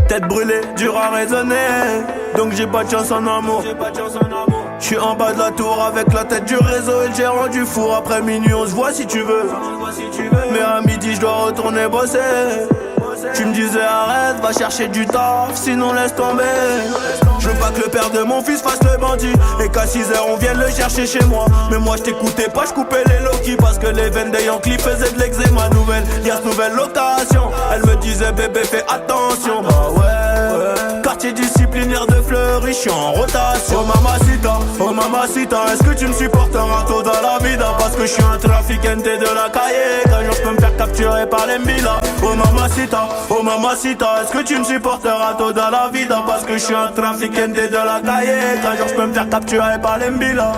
Tête brûlée, dur à raisonner. Donc j'ai pas de chance en amour. J'suis en bas de la tour avec la tête du réseau et le gérant du four. Après minuit on se voit si tu veux. Mais à midi j'dois retourner bosser. Tu me disais arrête, va chercher du taf, sinon laisse tomber. Je veux pas que le père de mon fils fasse le bandit et qu'à 6h on vienne le chercher chez moi. Mais moi je t'écoutais pas, je coupais les Loki parce que les veines des Yankees faisaient de l'eczéma. Nouvelle liasse, nouvelle location. Elle me disait bébé fais attention. Bah ouais, quartier disciplinaire de Fleury, j'suis en rotation. Oh mamacita, est-ce que tu me supporteras tôt dans la vida? Parce que j'suis un trafiquante de la cahier. Qu'un jour j'peux me faire capturer par les Mbila. Oh mamacita, est-ce que tu me supporteras tôt dans la vida? Parce que j'suis un trafiquante de la cahier. Qu'un jour j'peux me faire capturer par les Mbila.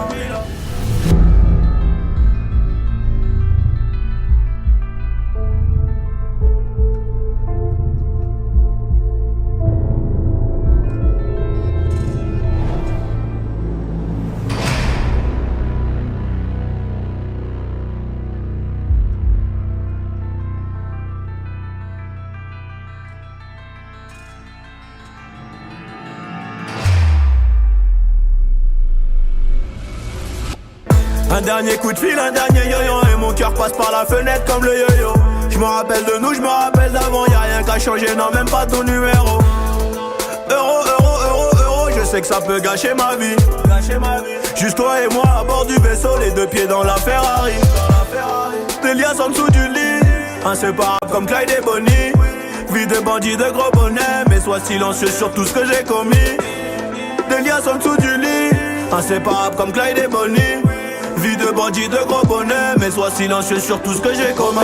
Un dernier coup de fil, un dernier yo-yo et mon cœur passe par la fenêtre comme le yo-yo. Je me rappelle de nous, je me rappelle d'avant, y'a rien qu'à changer, non même pas ton numéro. Euro, je sais que ça peut gâcher ma vie. Juste toi et moi à bord du vaisseau, les deux pieds dans la Ferrari. Des liasses en dessous du lit, inséparables comme Clyde et Bonnie. Vie de bandit de gros bonnet, mais sois silencieux sur tout ce que j'ai commis. Des liasses en dessous du lit, inséparables comme Clyde et Bonnie. Vie de bandit de gros bonnet, mais sois silencieux sur tout ce que j'ai commis.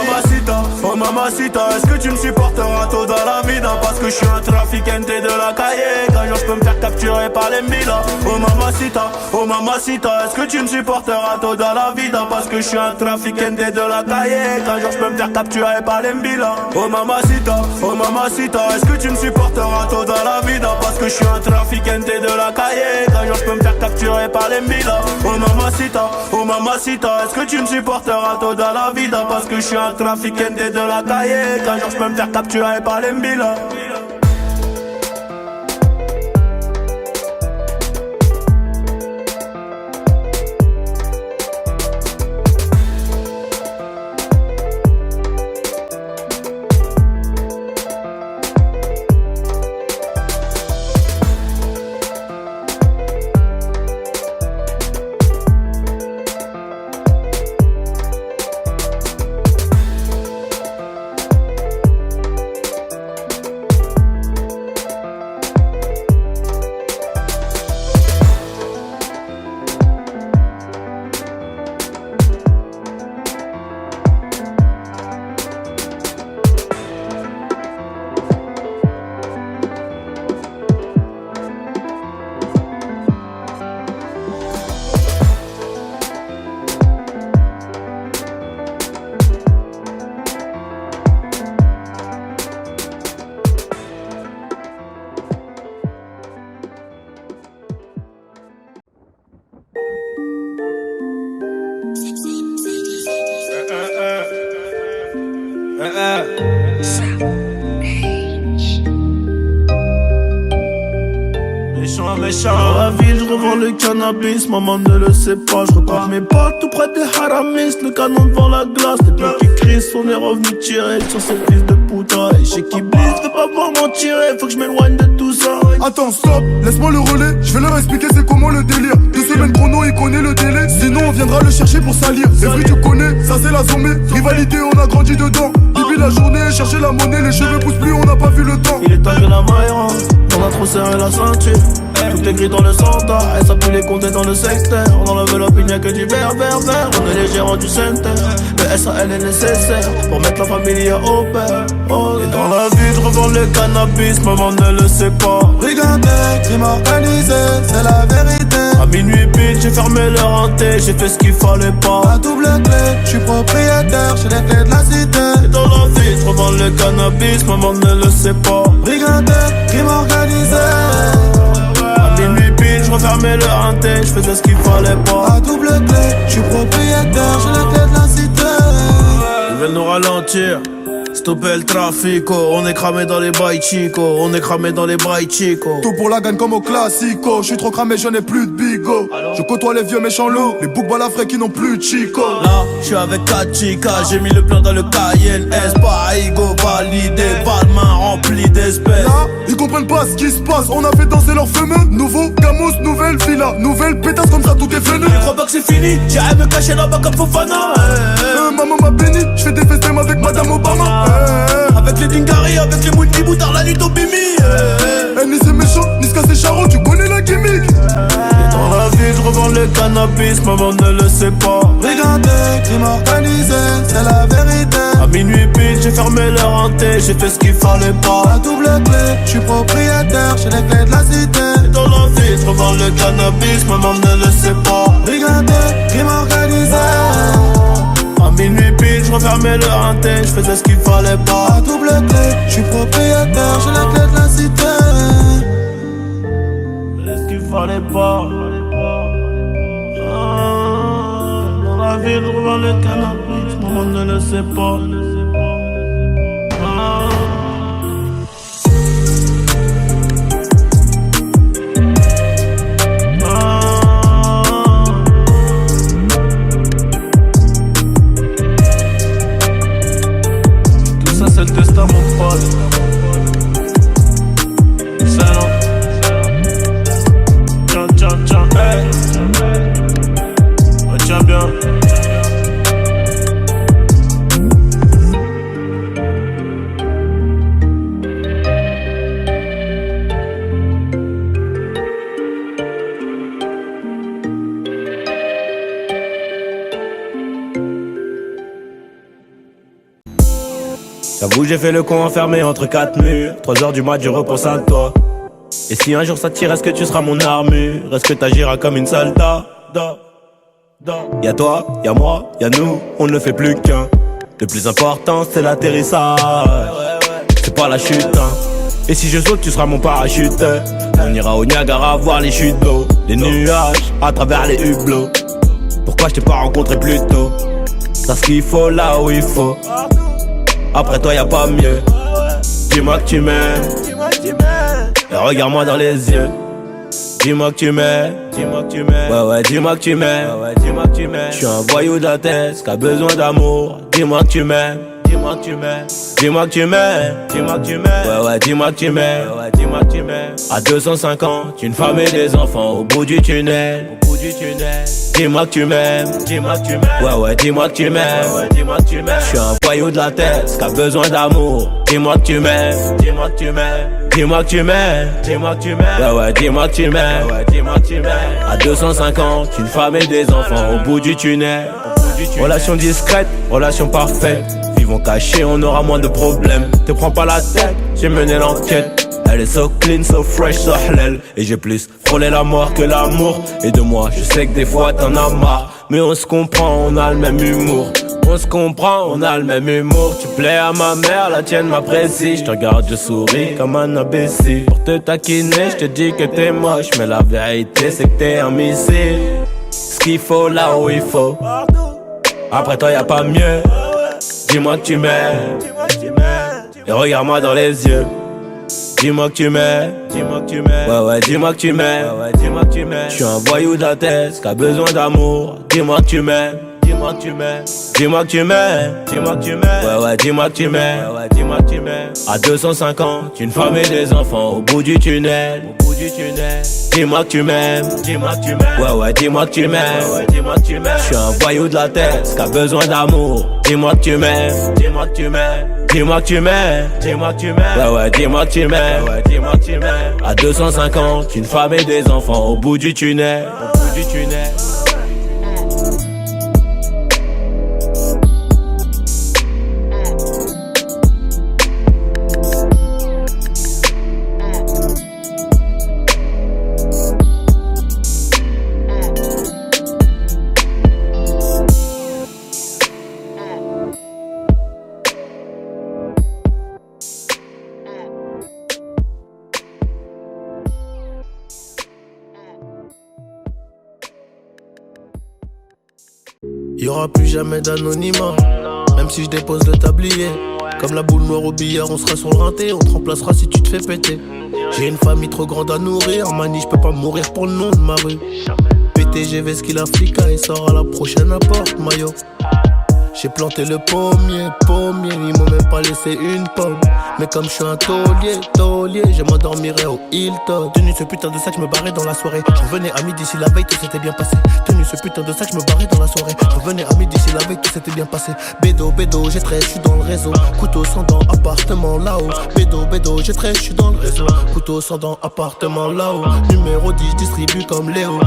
Oh mamacita, est-ce que tu me supporteras tôt dans la vida? Parce que je suis un trafiquante de la cahier. Qu'un jour je peux me faire capturer par les Mbila. Oh mamacita, est-ce que tu me supporteras tôt dans la vida? Parce que je suis un trafiquante de la cahier. Qu'un jour je peux me faire capturer par les Mbila. Oh mamacita, est-ce que tu me supporteras tôt dans la vida? Parce que je suis un trafiquante de la cahier. Qu'un jour je peux me faire capturer par les Mbila. Oh mamacita, est-ce que tu me supporteras tôt dans la vida? Parce que je suis un trafiquante de la cahier. Qu'un jour je peux me faire capturer par les Mbila. Dans la ville, je revends le cannabis, maman ne le sait pas. Je recompte mes potes tout près des haramis, le canon devant la glace. Les blocs qui crient, on est revenu tirer sur ces fils de puta. Et chez qui blisse, veut pas voir m'en tirer, faut que je m'éloigne de tout ça. Attends, stop, laisse-moi le relais, je vais leur expliquer c'est comment le délire. 2 semaines chrono, il connaît le délai, sinon on viendra le chercher pour salir. Les fruits tu connais, ça c'est la zombie. Rivalité, on a grandi dedans. Bibi la journée, chercher la monnaie, les cheveux poussent plus, on n'a pas vu le temps. Il est temps que la maille rentre, on a trop serré la ceinture. Tout est gris dans le centre, et ça pue les compter dans le secteur. Dans l'enveloppe il n'y a que du vert. On est les gérants du center. Le SAL est nécessaire pour mettre la famille au père. Et dans la vie je revends le cannabis, maman ne le sait pas. Brigandais, crime organisé, c'est la vérité. À minuit pile, j'ai fermé leur hanté, j'ai fait ce qu'il fallait pas. À double clé, je suis propriétaire, j'ai les clés de la cité. Et dans la vie, je revends le cannabis, maman ne le sait pas. Brigandé, crime organisé. À minuit pile, je refermais leur hanté, je faisais ce qu'il fallait pas. À double clé, je suis propriétaire, j'ai les clés de la cité. Ils veulent nous ralentir, stopper le trafico. On est cramé dans les bails chico, on est cramé dans les bails chico. Tout pour la gagne comme au classico. Je suis trop cramé, je n'ai plus de bigot. Je côtoie les vieux méchants loups, les boucs balafrés qui n'ont plus de chico. Là, je suis avec 4 chicas, j'ai mis le plan dans le Cayenne S. Pas ego validé, pas de main remplie d'espèces. Là, ils comprennent pas ce qui se passe. On a fait danser leurs fameux. Nouveau Gamos, nouvelle villa, nouvelle pétasse, comme ça tout est venu. Je crois pas que c'est fini, j'irai me cacher là-bas comme Fofana. Maman m'a béni, je fais des festins avec Madame Obama. Avec les Dingari, avec les multiboutards, la nuit au Bimi. Ni c'est méchant, ni ce c'est charron, tu connais la gimmick. Et dans la ville, je revends le cannabis, maman ne le sait pas. Brigandé, crime organisé, c'est la vérité. À minuit pile, j'ai fermé leur hanté, j'ai fait ce qu'il fallait pas. À double clé, je suis propriétaire, j'ai les clés de la cité. Et dans la ville, je revends le cannabis, maman ne le sait pas. Brigandé, crime organisé. À minuit pile, je refermais le hanté, je faisais ce qu'il fallait pas. À double clé, je suis propriétaire, j'ai les clés de la cité. Je faisais ce qu'il fallait pas. Dans la ville, je revends le cannabis, maman ne le sait pas. C'est le destin, mon pote. C'est non. Tiens, hey. Tiens bien. J'avoue j'ai fait le con enfermé entre 4 murs. 3h du mat je repense à toi. Et si un jour ça tire, est-ce que tu seras mon armure? Est-ce que t'agiras comme une soldat? Y'a toi, y'a moi, y'a nous, on ne fait plus qu'un. Le plus important c'est l'atterrissage, c'est pas la chute hein. Et si je saute tu seras mon parachute. On ira au Niagara voir les chutes d'eau, les nuages à travers les hublots. Pourquoi je t'ai pas rencontré plus tôt? T'as ce qu'il faut là où il faut. Après toi y'a pas mieux. Dis-moi que tu m'aimes et regarde-moi dans les yeux. Dis-moi que tu m'aimes. Ouais, dis-moi que tu m'aimes. Je suis un voyou de la tête qui a besoin d'amour. Dis-moi que tu m'aimes. Dis-moi que tu m'aimes. Ouais, dis-moi que tu m'aimes. À 250, une femme et des enfants au bout du tunnel. Dis-moi que tu m'aimes. Ouais, dis-moi que tu m'aimes. Je suis un voyou de la tête qui a besoin d'amour. Dis-moi que tu m'aimes. Dis-moi que tu m'aimes. Ouais, dis-moi que tu m'aimes. À 250, une femme et des enfants au bout du tunnel. Relation discrète, relation parfaite. Vivons cachés, on aura moins de problèmes. Te prends pas la tête, j'ai mené l'enquête. Elle est so clean, so fresh, so halal. Et j'ai plus frôlé la mort que l'amour. Et de moi, je sais que des fois t'en as marre. Mais on se comprend, on a le même humour. On se comprend, on a le même humour. Tu plais à ma mère, la tienne m'apprécie. Je te regarde, je souris comme un imbécile. Pour te taquiner, je te dis que t'es moche. Mais la vérité, c'est que t'es un missile. Ce qu'il faut là où il faut. Après toi, y'a pas mieux. Dis-moi que tu m'aimes. Et regarde-moi dans les yeux. Dis-moi que tu m'aimes. Ouais, dis-moi que tu m'aimes. Je suis un voyou de la tête qui a besoin d'amour. Dis-moi que tu m'aimes. Dis-moi que tu m'aimes. Ouais, dis-moi que tu m'aimes. À 250, une femme et des enfants au bout du tunnel. Dis-moi que tu m'aimes. Ouais, dis-moi que tu m'aimes. Je suis un voyou de la tête qui a besoin d'amour. Dis-moi que tu m'aimes. Dis-moi que tu m'aimes. Ouais, dis-moi que tu m'aimes. À 250, une femme et des enfants au bout du tunnel. Y'aura plus jamais d'anonymat, même si je dépose le tablier. Comme la boule noire au billard, on sera sur le rinté, on te remplacera si tu te fais péter. J'ai une famille trop grande à nourrir, mani, je peux pas mourir pour le nom de ma rue. PTGV ce qu'il a flica, il sort à la prochaine apporte, maillot. J'ai planté le pommier, ils m'ont même pas laissé une pomme. Mais comme je suis un taulier, je m'endormirai au Hilton. Tenu ce putain de sac, je me barrais dans la soirée. Je revenais à midi si la veille tout s'était bien passé. Tenu ce putain de sac, je me barrais dans la soirée. Je revenais à midi si la veille tout s'était bien passé. Bédo, j'ai 13, je suis dans le réseau. Couteau sans dents, appartement là-haut. Bédo, j'ai 13, je suis dans le réseau. Couteau sans dents, appartement là-haut. Numéro 10, distribue comme Léo,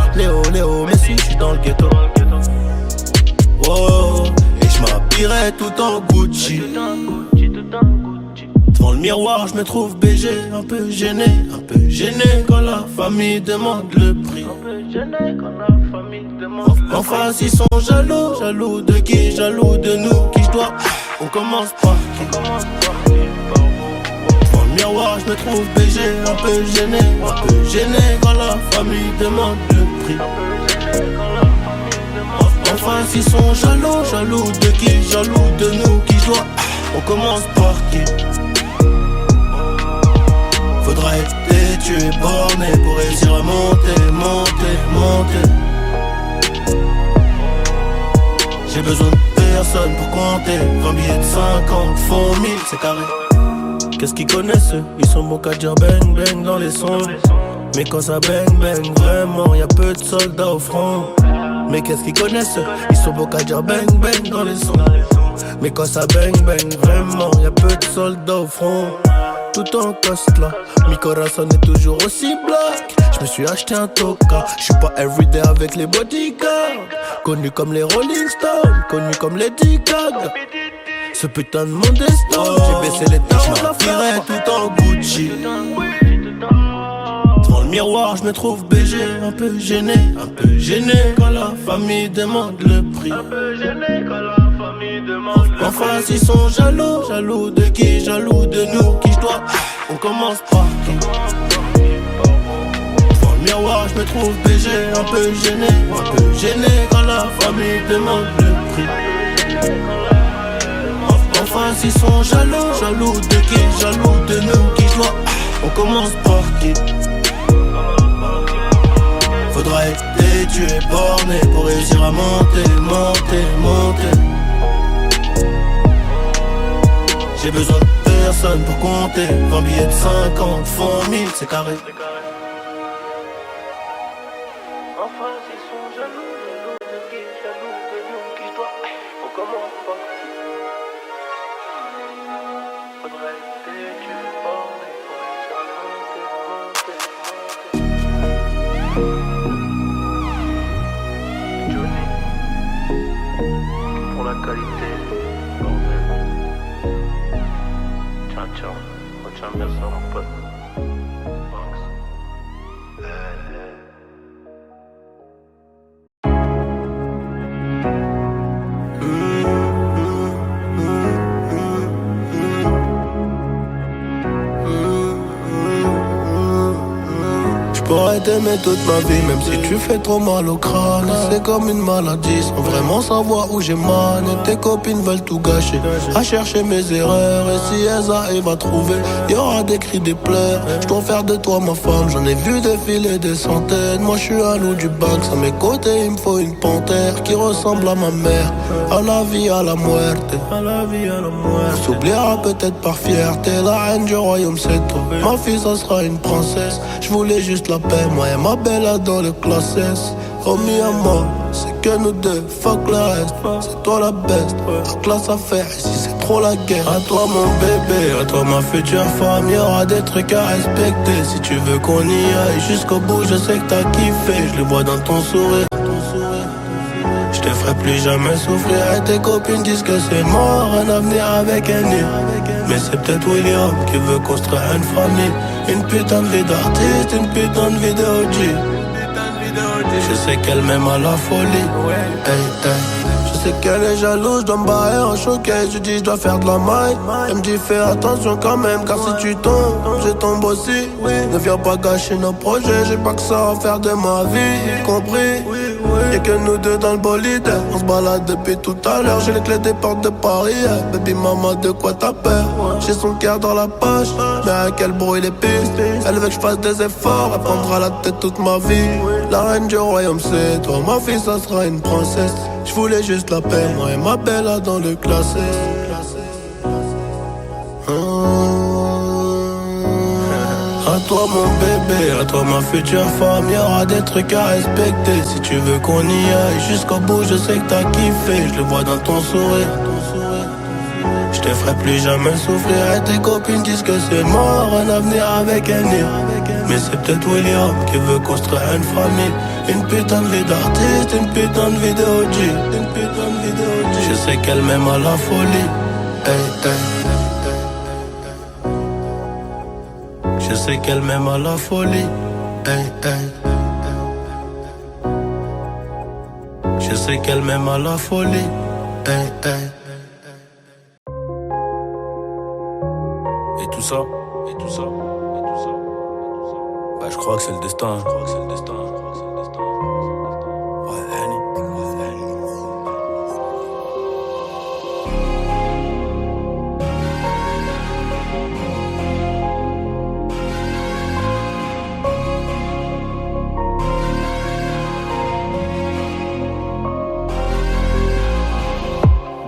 mais si je suis dans le ghetto. Oh, et je m'habillerai tout en Gucci. Devant le miroir, je me trouve BG, un peu gêné quand la famille demande le prix. En face, ils sont jaloux de qui? Jaloux de nous, qui je dois. On commence par qui? Devant le miroir, je me trouve BG, un peu gêné quand la famille demande le prix. En face, ils sont jaloux de qui? Jaloux de nous, qui je dois. On commence par qui? Faudra être têtu et borné pour réussir à monter. J'ai besoin de personne pour compter. 20 billets de 50, font 1000, c'est carré. Qu'est-ce qu'ils connaissent eux? Ils sont bons qu'à dire bang bang dans les sons. Mais quand ça bang bang, vraiment, y'a peu de soldats au front. Mais qu'est-ce qu'ils connaissent eux? Ils sont bons qu'à dire bang bang dans les sons. Mais quand ça bang bang, vraiment, y'a peu de soldats au front. Tout en coste là, mi corazon est toujours aussi black. Je me suis acheté un toka, je suis pas everyday avec les bodyguards. Connu comme les Rolling Stones, connu comme les Gaga. Ce putain de monde est stone, j'ai baissé les tarons, je m'habillerai tout en Gucci. Devant le miroir, je me trouve BG, un peu gêné quand la famille demande le prix. En face, ils sont jaloux de qui? Jaloux de nous, qui je dois. On commence par qui? Devant le miroir, je me trouve BG, un peu gêné quand la famille demande le prix. En face, ils sont jaloux de qui? Jaloux de nous, qui je dois. On commence par qui? Faudra être têtu et borné pour réussir à monter. J'ai besoin de personne pour compter. 20 billets de 50, font 1000, c'est carré. Enfin, ils sont jaloux de qui? Jaloux de nous, qui je dois. On commence par qui? Faudrait être têtu et borné pour réussir à monter. Johnny, pour la qualité, bordel. Ciao, retiens bien ça mon pote. J'pourrais t'aimer toute ma vie, même si tu fais trop mal au crâne. C'est comme une maladie, sans vraiment savoir où j'ai mal. Et tes copines veulent tout gâcher, à chercher mes erreurs. Et si elles arrivent à trouver, y'aura des cris, des pleurs. J'dois faire de toi ma femme, j'en ai vu défiler des centaines. Moi j'suis un loup du Banks, à mes côtés il me faut une panthère qui ressemble à ma mère. À la vie, à la muerte. On s'oubliera peut-être par fierté. La reine du royaume c'est toi. Ma fille ça sera une princesse. J'voulais juste la paix, moi et ma belle dans le classe S. Oh mi amor, c'est que nous deux, fuck le reste. C'est toi la best, la classe à faire, ici c'est trop la guerre. À toi mon bébé, à toi ma future femme. Y'aura des trucs à respecter, si tu veux qu'on y aille jusqu'au bout. Je sais que t'as kiffé, je le vois dans ton sourire. Je te ferai plus jamais souffrir. Et tes copines disent que c'est mort, un avenir avec un nid. Mais c'est peut-être William qui veut construire une famille. Une putain de vie d'artiste, une putain de vie de OG. Je sais qu'elle m'aime à la folie. Hey, hey. Je sais qu'elle est jalouse, je dois me barrer en showcase. Je dis je dois faire de la maille. Elle me dit fais attention quand même, car si tu tombes, je tombe aussi. Ne viens pas gâcher nos projets, j'ai pas que ça à faire de ma vie, compris? Y'a que nous deux dans le bolide, on se balade depuis tout à l'heure. J'ai les clés des portes de Paris, baby maman de quoi t'as peur? J'ai son cœur dans la poche, mais à quel bruit les pistes. Elle veut que je fasse des efforts, elle prendra la tête toute ma vie. La reine du royaume c'est toi, ma fille ça sera une princesse. Je voulais juste la paix, moi et ma belle là dans le classé. À toi mon bébé, à toi ma future femme, y'aura des trucs à respecter. Si tu veux qu'on y aille jusqu'au bout, je sais que t'as kiffé, je le vois dans ton sourire. Je te ferai plus jamais souffrir et tes copines disent que c'est mort, un avenir avec un nid. Mais c'est peut-être William qui veut construire une famille. Une putain de vie d'artiste, une putain de vie de OG, une putain de vie de OG. Je sais qu'elle m'aime à la folie, hey, hey. Je sais qu'elle m'aime à la folie, hey, hey. Je sais qu'elle m'aime à la folie, hey, hey. Et tout ça, et tout ça, et tout ça, bah je crois que c'est le destin, je crois que c'est le destin, je crois que c'est le destin. Ouais, Annie.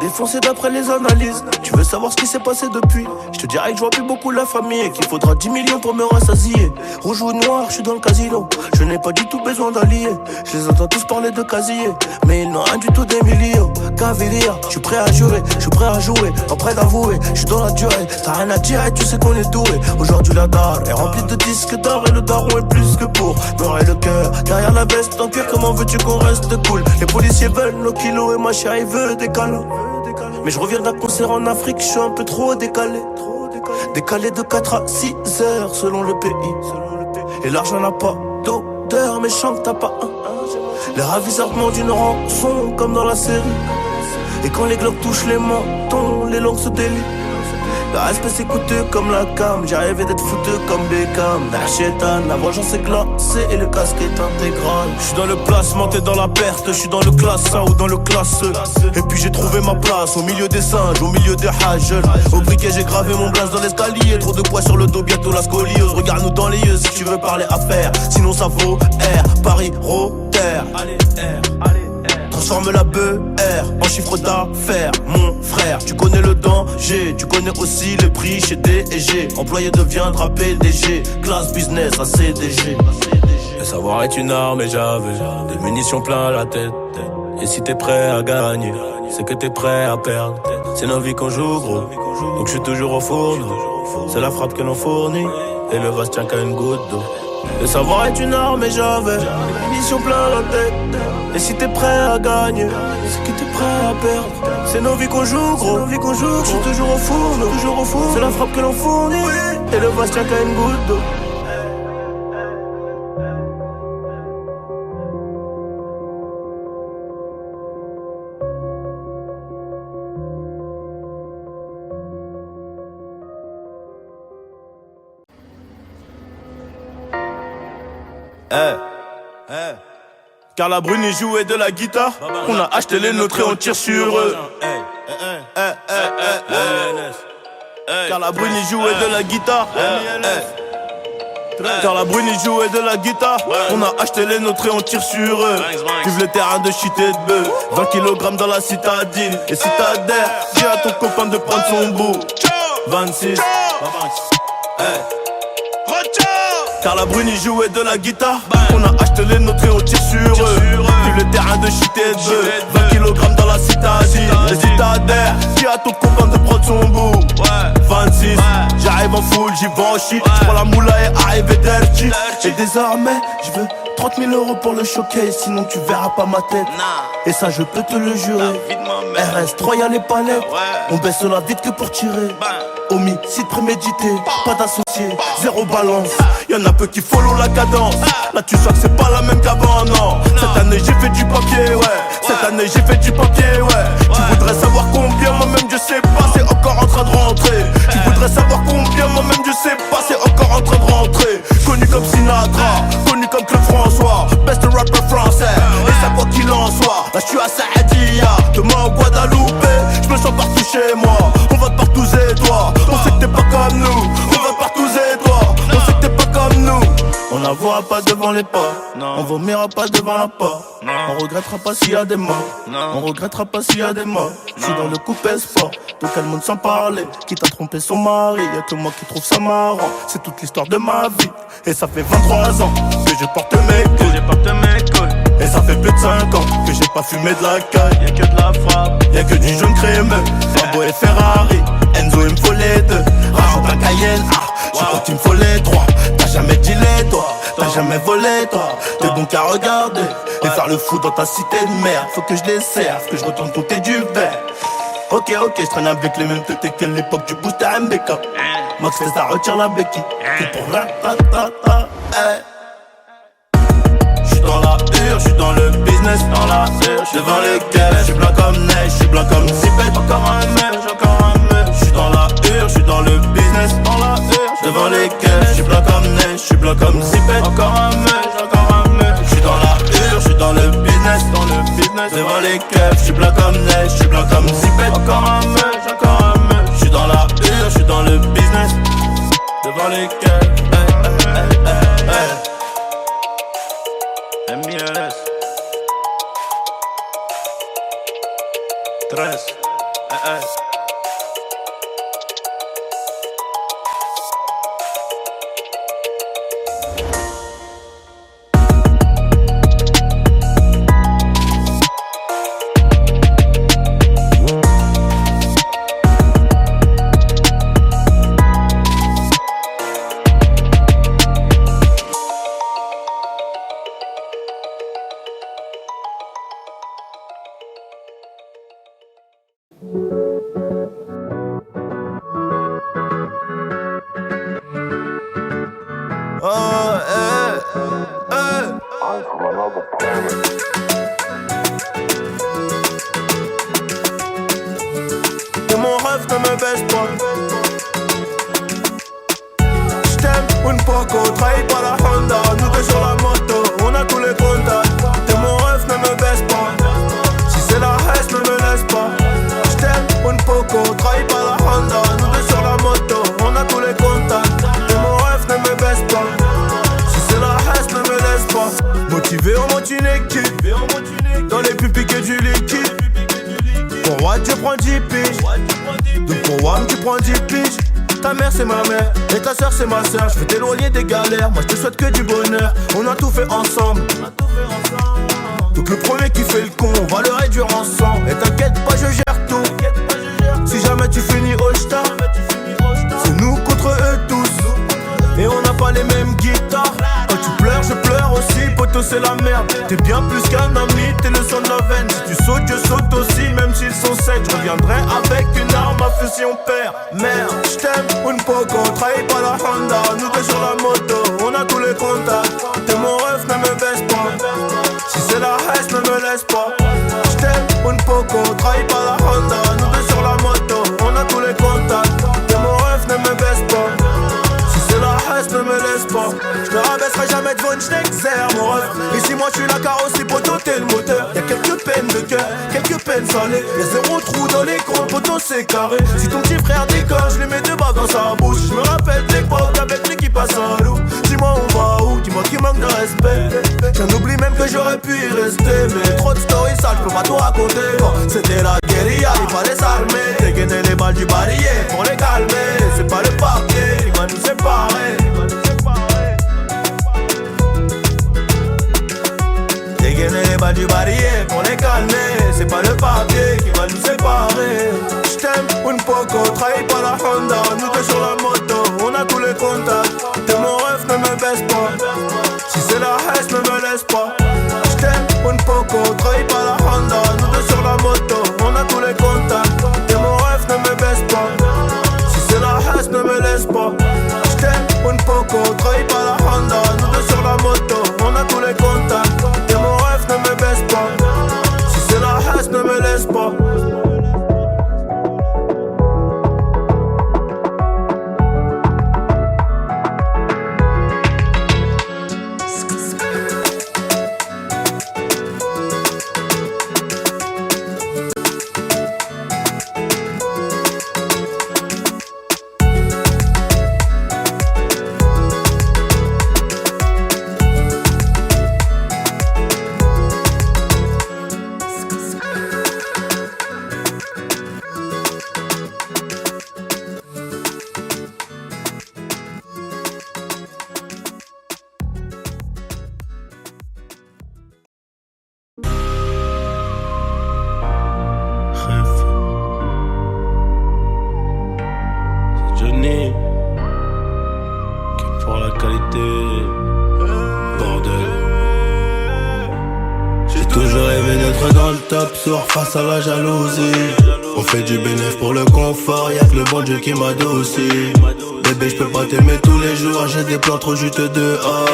Défoncé d'après les analyses. Tu veux savoir ce qui s'est passé depuis? Je te dirais que je vois plus beaucoup la famille et qu'il faudra 10 millions pour me rassasier. Rouge ou noir, je suis dans le casino. Je n'ai pas du tout besoin d'alliés. Je les entends tous parler de casier, mais ils n'ont rien du tout d'Emilio. Cavalier, je suis prêt à jurer, je suis prêt à jouer, pas prêt d'avouer. Je suis dans la durée, t'as rien à dire et tu sais qu'on est doué. Aujourd'hui la dalle est remplie de disques d'or et le daron est plus que pour me le cœur. Derrière la veste en cuir, comment veux-tu qu'on reste cool? Les policiers veulent nos kilos et ma chérie veut des câlins. Mais je reviens d'un concert en Afrique, je suis un peu trop décalé. Décalé de 4 à 6 heures selon le pays. Et l'argent n'a pas d'odeur, mais chante t'as pas un. Les ravissards d'une rançon comme dans la série. Et quand les globes touchent les mentons, les langues se délient. Le respect c'est coûteux comme la cam. J'ai rêvé d'être foutu comme Beckham. Chétan, la vengeance est glacée et le casque est intégral. Je suis dans le placement, t'es dans la perte. Je suis dans le classe A ou dans le classe E. Et puis j'ai trouvé ma place au milieu des singes, au milieu des hages. Au briquet j'ai gravé mon blaze dans l'escalier. Trop de poids sur le dos, bientôt la scoliose. Regarde-nous dans les yeux si tu veux parler affaires. Sinon ça vaut R, Paris, Rotter. Allez R, allez. Transforme la BR en chiffre d'affaires, mon frère. Tu connais le danger, tu connais aussi le prix chez D&G. Employé deviendra PDG, classe business à CDG. Le savoir est une arme et j'avais des munitions plein la tête. Et si t'es prêt à gagner, c'est que t'es prêt à perdre. C'est nos vies qu'on joue gros, donc je suis toujours au fourneau. C'est la frappe que l'on fournit, et le vase tient qu'à une goutte d'eau. Le savoir est une arme et j'avais des munitions plein la tête. Et si t'es prêt à gagner, c'est que t'es prêt à perdre. C'est nos vies qu'on joue gros, nos vies qu'on joue. Je suis toujours au four, toujours au four. C'est la frappe que l'on fournit, et le vase tient qu'à une goutte d'eau. Car la Bruni jouait de la guitare. On a acheté les nôtres et on tire sur eux. Car la Bruni jouait de la guitare. Car la Bruni jouait de la guitare. On a acheté les nôtres et on tire sur eux. Vive le terrain de shit et de bœuf. 20 kg dans la citadine. Et si t'adhères, dis à ton copain de prendre son bout. 26 Car la Bruni jouait de la guitare. On a acheté les nôtres et on tire sur eux. Vive le terrain de shit et de bœuf. 20 kg dans la citadine. Et si t'adhères, dis à ton copain de prendre son bout. 26 J'arrive en full, j'y vais en shit. J'prends la moula et arrive dirty. Et désormais, je veux 30 000 € pour le showcase. Sinon tu verras pas ma tête. Et ça je peux te le jurer. RS3 y'a les palettes. On baisse la vite que pour tirer. homicide prémédité, pas d'associé, zéro balance. Y'en a peu qui follow la cadence. Là tu sens que c'est pas la même qu'avant, non. Cette année j'ai fait du papier, ouais. Cette année j'ai fait du papier, ouais. Tu voudrais savoir combien, moi-même je sais pas, c'est encore en train de rentrer. Tu voudrais savoir combien, moi-même je sais pas, c'est encore en train de rentrer. Connu comme Sinatra, connu comme Claude François, best rapper français, et ça quoi qu'il en soit. Là je suis à Saadia, demain au Guadeloupe, je me sens partout chez moi. On va de partout et toi, on sait que t'es pas comme nous. On va de partout et toi, on sait que t'es pas comme nous. On n'avouera pas devant les pas, non. On vomira pas devant la porte, non. On regrettera pas s'il y a des morts, non. On regrettera pas s'il y a des morts. Je suis dans le coupé sport, donc elle monde sans parler. Qui t'a trompé son mari, y'a que moi qui trouve ça marrant. C'est toute l'histoire de ma vie, et ça fait 23 ans que je porte mes couilles. Et ça fait plus de 5 ans que j'ai pas fumé de la caille. Y'a que de la frappe, y'a que du jaune crémeux. Lambo et Ferrari, Enzo il me faut les deux. Rajoute un Cayenne, je crois qu'il me faut les trois. T'as jamais dealé toi, t'as jamais volé toi. T'es bon qu'à regarder et faire le fou dans ta cité de merde. Faut que je les serve, que je retourne compter du verre. Ok, je traîne avec les mêmes têtes qu'à l'époque du boost à MBK. Max fait ça, retire la béquille. C'est pour la ta. J'suis dans la hure, j'suis dans le business, dans la hure. J'suis devant les caisses, j'suis blanc comme neige, j'suis blanc comme Zipette. Encore un mec, j'suis dans la hure, j'suis dans le business, dans la hure. Devant les caisses, j'suis blanc comme neige, j'suis blanc comme Zipette. Encore un mec, j'suis dans la hure, j'suis dans le business, devant les caisses, j'suis blanc comme neige, j'suis blanc comme Zipette. Encore un mec, j'suis dans la hure, j'suis dans le business, devant les caisses. M.I.L.S. 13 Et mon rêve ne me baisse pas. J't'aime une poco, trahis pas la Honda. Nous deux sur la moto, on a tous les contacts. Et mon rêve ne me baisse pas. Si c'est la haine, ne me laisse pas. J't'aime une poco, trahis pas la Honda. Nous deux sur la moto, on a tous les contacts. Et mon rêve ne me baisse pas. Si c'est la haine, ne me laisse pas. Motivé, on monte une équipe. Dans les plus piqués du liquide. Pour Watt tu prends 10 piges. Donc pour Wam tu prends 10 piges. Ta mère c'est ma mère et ta soeur c'est ma soeur. Je veux t'éloigner des galères, moi je te souhaite que du bonheur. On a tout fait ensemble. Donc le premier qui fait le con, on va le réduire ensemble. Et t'inquiète pas, je gère tout. Si jamais tu finis au star, c'est nous contre eux tous. Et on n'a pas les mêmes guitares. Quand tu pleures, je pleure aussi, poto c'est la merde. T'es bien plus qu'un ami, t'es le son de la veine. Si tu sautes, je saute aussi, même s'ils sont 7. Je reviendrai avec une arme à feu si on perd. Merde, j't'aime, une poco, trahis pas la Honda. Nous deux sur la moto, on a tous les contacts. T'es mon rêve, ne me baisse pas. Si c'est la haine, ne me laisse pas. J't'aime, une poco, trahis pas la Honda. Nous deux sur la moto, on a tous les contacts. T'es mon rêve, ne me baisse pas. Ne me laisse pas, je te rabaisserai jamais devant une j't'exerce mon rêve. Ici moi je suis la carrosserie, poto t'es le moteur. Y'a quelques peines de cœur, quelques peines salées. Y'a zéro trou dans l'écran, poto c'est carré. Si ton petit frère déconne, je lui mets deux balles dans sa bouche. Je me rappelle l'époque avec lui qui passe à loup. Dis-moi on va où, dis-moi qui manque de respect. J'en oublie même que j'aurais pu y rester. Mais trop de stories sales, je peux pas tout raconter. C'était la guérilla, il fallait s'armer. Dégainer les balles du barillet pour les calmer. C'est pas le papier qui va nous séparer. Dégainer les balles du barillet pour les calmer. C'est pas le papier qui va nous séparer. J't'aime, une poco, trahis pas la Honda. Nous deux sur la moto, on a tous les contacts. T'es mon rêve, ne me baisse pas. Si c'est la haine, ne me laisse pas. J't'aime, une poco, trahis pas la Honda. Nous deux sur la moto, on a qualité. Bordel. J'ai toujours rêvé d'être dans le top sur face à la jalousie. On fait du bénéf pour le confort, y'a que le bon Dieu qui m'adoucit. Bébé j'peux pas t'aimer tous les jours, j'ai des plans trop juteux dehors.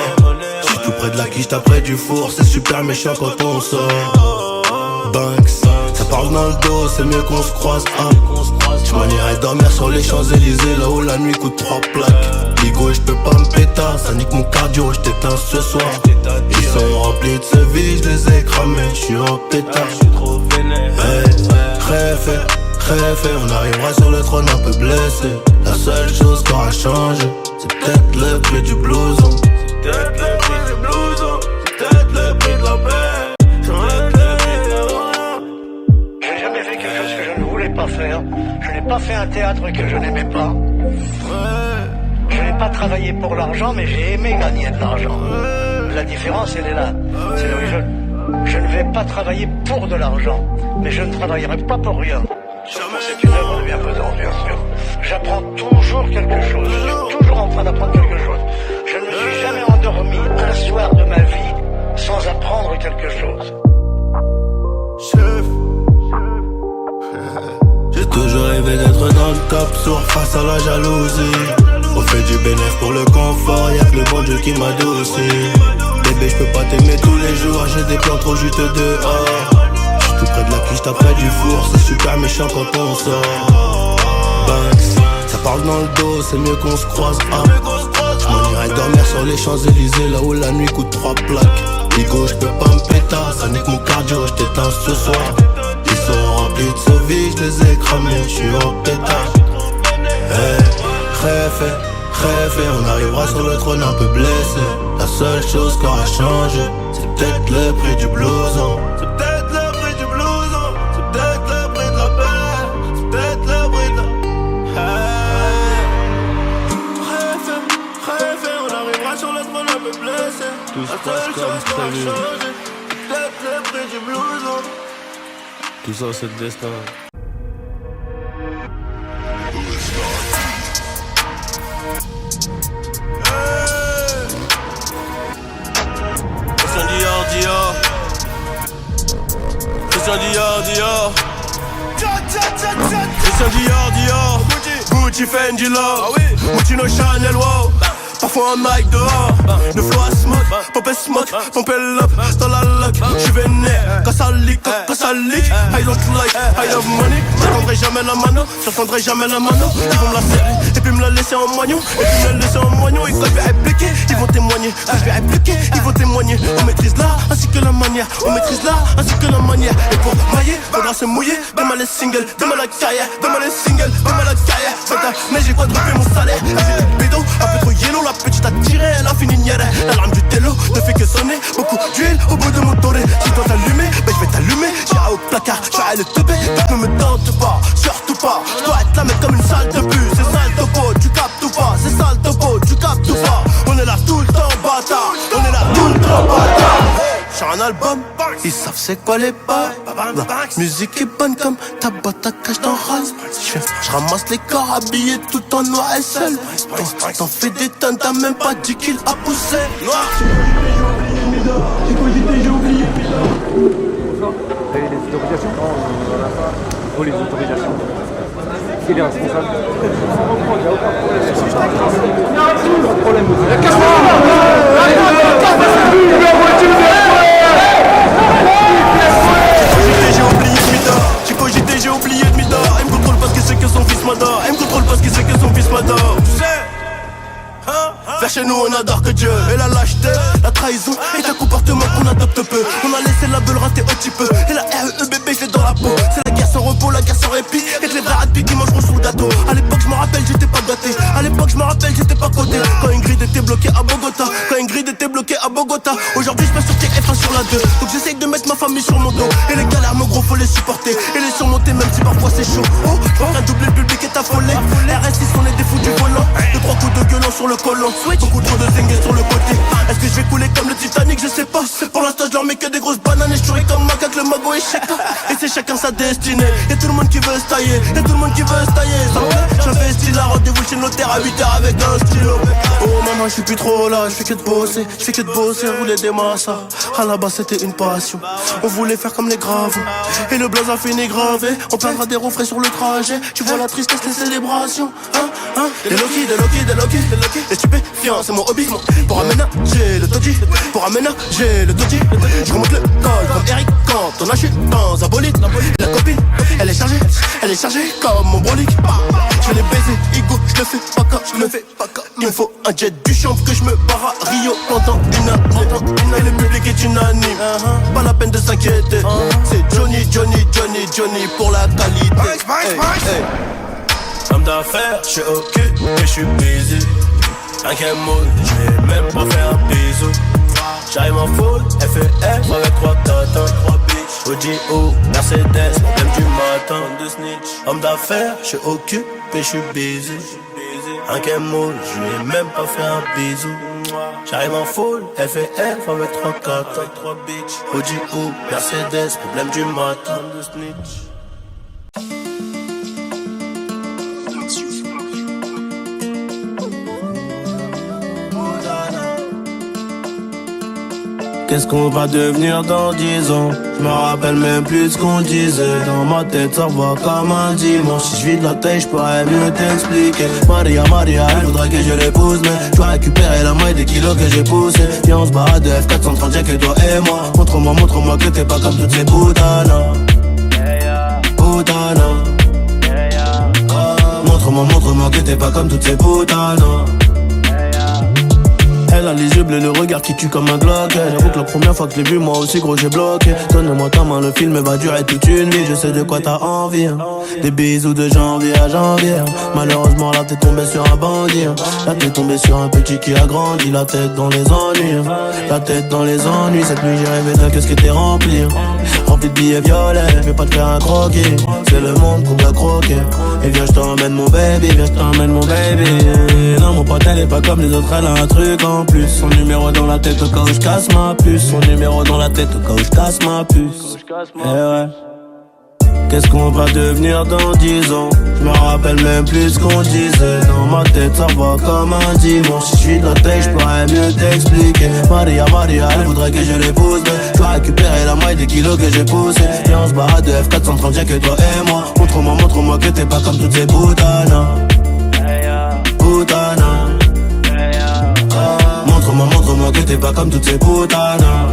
J'suis tout près de la quiche, t'as près du four, c'est super méchant quand on sort. Banks, ça parle dans le dos, c'est mieux qu'on se croise. J'm'en irai dormir sur les Champs-Élysées, là où la nuit coûte 3 plaques. Ligo, j'peux pas me péter, ça nique mon cardio, j't'éteins ce soir. Ils sont remplis de ce vie, j'les ai cramés, j'suis en pétard. Crève, on arrivera sur le trône un peu blessé. La seule chose qui aura changé, c'est peut-être le prix du blouson. C'est peut-être le prix du blouson, c'est peut-être le prix de la paix. J'ai jamais fait quelque chose que je ne voulais pas faire. Je n'ai pas fait un théâtre que je n'aimais pas. Je n'ai pas travaillé pour l'argent, mais j'ai aimé gagner de l'argent. La différence, elle est là. C'est là où je ne vais pas travailler pour de l'argent, mais je ne travaillerai pas pour rien. C'est une œuvre de bienfaisance, bien sûr. J'apprends toujours quelque chose. Je suis toujours en train d'apprendre quelque chose. Je ne me suis jamais endormi un soir de ma vie sans apprendre quelque chose. Chef. J'ai toujours rêvé d'être dans le top sur face à la jalousie. On fait du bénéf pour le confort, y'a que le bon Dieu qui m'adoucit. Bébé j'peux pas t'aimer tous les jours, j'ai des plans trop juteux dehors. Tout près de la quiche, t'as près du four, c'est super méchant quand on sort. Banks, ça parle dans le dos, c'est mieux qu'on se croise. J'm'en irai dormir sur les Champs-Élysées, là où la nuit coûte 3 plaques. Ligo, j'peux pas me péter, ça nique mon cardio, j't'éteins ce soir. Ils sont remplis de ce vie, j'les ai cramés, j'suis en pétard. Crève, on arrivera sur le trône un peu blessé. La seule chose qui aura changé, c'est peut-être le prix du blouson. C'est peut-être le prix du blouson, c'est peut-être le prix de la paix, c'est peut-être le prix de la... Crève, on arrivera sur le trône un peu blessé. Tout se passe comme prévu. C'est peut-être le prix du blouson. Tout ça c'est le destin. Christian Dior, Gucci, Fendi, Love, Moschino, Chanel, wow. Parfois un mic dehors, le flow à smoke, pomper l'up dans la lock. J'suis vénère, quand ça leak, I don't like, I love money. J'attendrai jamais la mano, Ils vont me la serrer, et puis me la laisser en moignon. Et quand je vais répliquer, ils vont témoigner. On maîtrise l'art, ainsi que la manière. Et pour mailler, faudra se mouiller. Demain les singles, demain la carrière. Mais j'ai quadruplé mon salaire. J'ai des pédos, un peu trop yellow. La petite a tiré, elle a fini nière. L'alarme du télo ne fait que sonner. Beaucoup d'huile au bout de mon toré. Si toi t'allumer, ben je vais t'allumer. J'irai au placard, j'aurai le teubé. Ne me tente pas, surtout pas. Je dois être là mais comme une salle de bus. C'est sale topo, tu captes ou pas. On est là tout le temps bâtard. Sur un album, ils savent c'est quoi les bas. La musique est bonne comme ta boîte à cash dans Ralph. Je ramasse les corps habillés tout en noir et seul. T'en fais des tonnes, t'as même pas 10 kills à pousser. Noir. J'ai cogité, j'ai oublié. Et les autorisations? Non, on n'en a pas. Oh, les autorisations. Qui est les responsables? Il n'y a aucun problème. Il y a aucun problème. J'ai cogité, j'ai oublié de Mida. Elle me contrôle parce que c'est que son fils m'adore. Tu sais, vers chez nous on adore que Dieu. Et la lâcheté, la trahison est un comportement qu'on adopte peu. On a laissé la beule rater un petit peu. Et la REE bébé je l'ai dans la peau. C'est la guerre sans repos, la guerre sans répit. Et que les vrais rapides qui mangeront sous le gâteau. À l'époque je me rappelle j'étais pas gâté. J'étais pas coté. Quand Ingrid était bloquée à Bogota. Aujourd'hui je passe sur TF1 sur la 2. Donc j'essaye de mettre ma famille sur mon dos. Et les galères mon gros faut les supporter. Et les surmonter même si parfois c'est chaud. Oh, un double public est affolé. RS6 on est des fous du volant. 2-3 coups de gueule on sur le colon. Beaucoup trop de zingues sur le côté. Est-ce que je vais couler comme le Titanic? Je sais pas. Pour l'instant je leur mets que des grosses bananes. Et je souris comme macaque, le mago est chèque. Et c'est chacun sa destinée. Y'a tout le monde qui veut se tailler. Y'a tout le monde qui veut se tailler. J'investis la rendez-vous chez le notaire à 8h avec un stylo. Oh maman, je suis plus trop là. Je fais que de bosser, rouler des massas. À la base c'était une passion. On voulait faire comme les graves. Et le blaze a fini gravé. On perdra des refrains sur le trajet. Tu vois la tristesse des célébrations. Des Loki. Les stupéfiants, c'est mon hobby. Pour aménager le Toji. Je remonte le col comme Eric Cantona. Je suis dans un bolide. La copine, elle est chargée comme mon brolic. Je l'ai baisé, Igo, je le fais pas cas. Il me faut un jet du champ que je me barre à Rio pendant une année. Et le public est unanime. Pas la peine de s'inquiéter. C'est Johnny pour la qualité. Homme d'affaires, je suis occupé, je suis busy. Un mood, je vais même pas faire un bisou. J'arrive en full, FF avec 3 tatins, 3 bitches. Audi ou Mercedes, problème du matin. Homme d'affaires, je suis occupé, je suis busy. Un mood, je vais même pas faire un bisou. J'arrive en full, FF avec 3 tatins, 3 bitches. Audi ou Mercedes, problème du matin. Qu'est-ce qu'on va devenir dans 10 ans? Je me rappelle même plus ce qu'on disait. Dans ma tête ça va comme un dimanche. Si je vide la tête je pourrais mieux t'expliquer. Maria, elle voudrait que je l'épouse. Mais je dois récupérer la moitié des kilos que j'ai poussé. Viens on se barre de F430 y'a que toi et moi. Montre-moi que t'es pas comme toutes ces putanas. Montre-moi que t'es pas comme toutes ces putanas. Elle a les yeux bleus, le regard qui tue comme un Glock. J'avoue que la première fois que je l'ai vu, moi aussi gros j'ai bloqué. Donne-moi ta main, le film va durer toute une vie. Je sais de quoi t'as envie. Des bisous de janvier à janvier. Malheureusement là t'es tombé sur un bandit. Là t'es tombé sur un petit qui a grandi. La tête dans les ennuis. Cette nuit j'ai rêvé d'un qu'est-ce qui était rempli. Rempli de billets violets. Je vais pas te faire un croquis. C'est le monde qu'on doit croquer. Et viens je t'emmène mon baby. Non mon pote elle est pas comme les autres. Elle a un truc en plus. Son numéro dans la tête au cas où je casse ma puce. Eh ouais. Qu'est-ce qu'on va devenir dans 10 ans? Je me rappelle même plus ce qu'on disait. Dans ma tête ça va comme un dimanche. Si je suis de la tête je pourrais mieux t'expliquer. Maria, elle voudrait que je l'épouse. Mais je dois récupérer la moitié des kilos que j'ai poussé. Et on se barre de F430 y'a que toi et moi. Montre-moi que t'es pas comme toutes ces putanas. Montre-moi que t'es pas comme toutes ces putanas.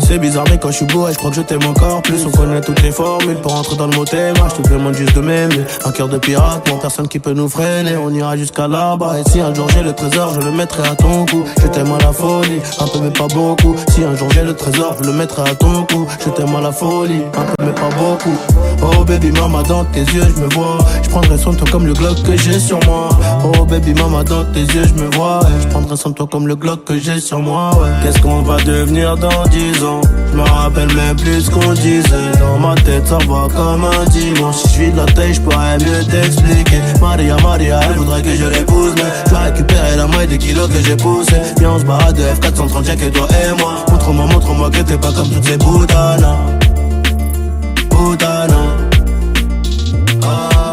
C'est bizarre mais quand je suis bourré je crois que je t'aime encore plus. On connaît toutes les formules pour rentrer dans le mot thème. Je te demande juste de m'aimer. Un cœur de pirate, non personne qui peut nous freiner. On ira jusqu'à là-bas. Et si un jour j'ai le trésor je le mettrai à ton cou. Je t'aime à la folie, un peu mais pas beaucoup. Si un jour j'ai le trésor je le mettrai à ton cou. Je t'aime à la folie, un peu mais pas beaucoup. Oh baby mama dans tes yeux je me vois. Je prendrai soin de toi comme le Glock que j'ai sur moi. Oh baby mama dans tes yeux je me vois. Je prendrai soin de toi comme le Glock que j'ai sur moi. Qu'est-ce qu'on va devenir dans 10 ans? Je me rappelle même plus ce qu'on disait. Dans ma tête ça va comme un dimanche. Si je suis de la tête je pourrais mieux t'expliquer. Maria, elle voudrait que je l'épouse. Mais je dois récupérer la moitié des kilos que j'ai poussé. Viens on se barre de F430 y'a que toi et moi. Montre-moi que t'es pas comme toutes ces putanas.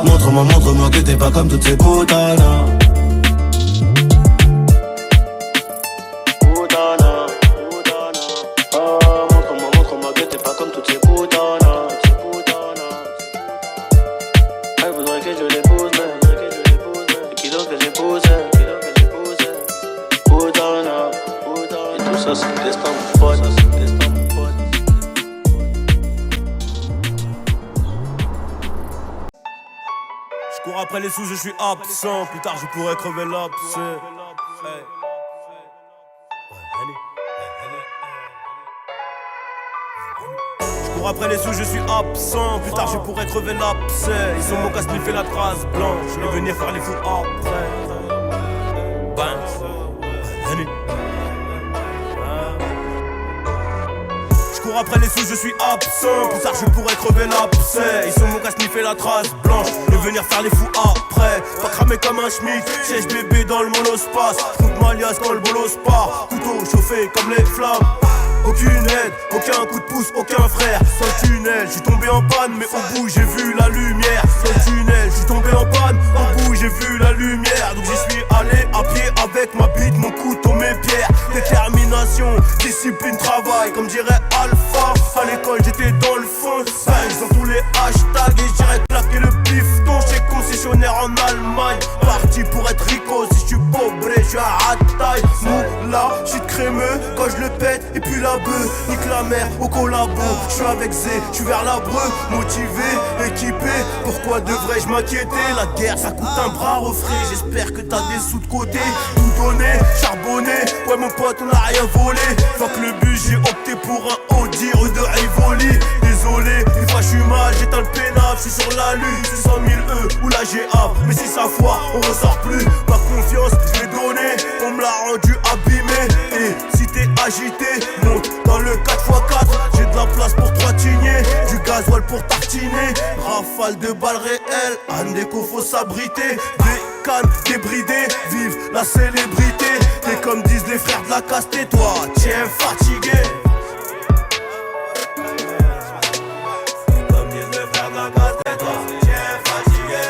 Montre-moi que t'es pas comme toutes ces putanas. Montre-moi que t'es pas comme toutes ces putanas. Elle voudrait que je l'épouse, les kilos que j'ai poussés. Putana. Et tout ça c'est le destin mon pote. Je cours après les sous, je suis absent. Plus tard, je pourrais crever l'abcès. Je cours après les sous, je suis absent. Plus tard, je pourrais crever l'abcès. Ils ont mon casse, fait la trace blanche. Je vais venir faire les fous après. Je cours après les sous, je suis absent. Plus tard je pourrais crever l'abcès. Ils sont mon casse, fait la trace blanche. Je vais venir faire les fous après. pas cramé comme un schmitt. Siège bébé dans le monospace, j'coute ma liasse quand le bolos part. Couteau chauffé comme les flammes. Aucune aide, aucun coup de pouce, aucun frère. Sans le tunnel, j'suis tombé en panne, mais au bout j'ai vu la lumière. Sans le tunnel, j'suis tombé en panne, au bout j'ai vu la lumière. Donc j'y suis allé à pied avec ma bite, mon couteau, mes pierres. Détermination, discipline, travail, comme dirait Alpha. À l'école j'étais dans le fond, dans tous les hashtags. Et j'irais claquer le bifton chez concessionnaire en Allemagne. Parti pour être rico, si j'suis pauvre, j'suis à taille. Moula, j'suis de crémeux quand je le pète. Et puis la bœuf, nique la mer au collabo. J'suis avec Zé, j'suis vers l'Abreu. Motivé, équipé, pourquoi devrais-je m'inquiéter? La guerre ça coûte un bras refrais. J'espère que t'as des sous de côté. Tout donné, charbonné, ouais mon pote on a rien volé. Fuck le but, j'ai opté pour un Audi rue de Rivoli. Désolé, des fois j'suis mal, j'éteins le pénal. J'suis sur la lune, 600 000 E ou la GA. Mais si ça foire, on ressort plus. Ma confiance, j'l'ai donnée, on me l'a rendu abîmé. Et si t'es agité, monte dans le 4x4. J'ai de la place pour 3 tignets, du gasoil pour tartiner. Rafale de balles réelles, Andeco faut s'abriter. Des cannes débridées, vive la célébrité. T'es comme disent les frères de la caste, et toi, tiens fatigué. Comme disent les frères de la caste, et toi, tiens fatigué.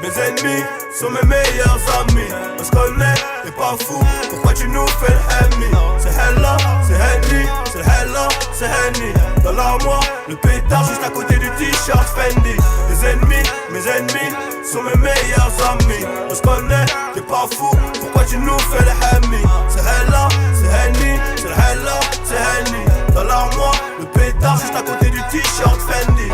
Mes ennemis sont mes meilleurs amis. On se connaît, t'es pas fou, pourquoi tu nous fais le ennemi? C'est Hella, c'est Henny, c'est Hella, c'est Henny. Dans l'armoire, le pétard juste à côté du t-shirt Fendi. Mes ennemis sont mes meilleurs amis. On se connaît, t'es pas fou, pourquoi tu nous fais le ennemi? C'est Hella, c'est Henny, c'est Hella, c'est Henny. Dans l'armoire, le pétard juste à côté du t-shirt Fendi.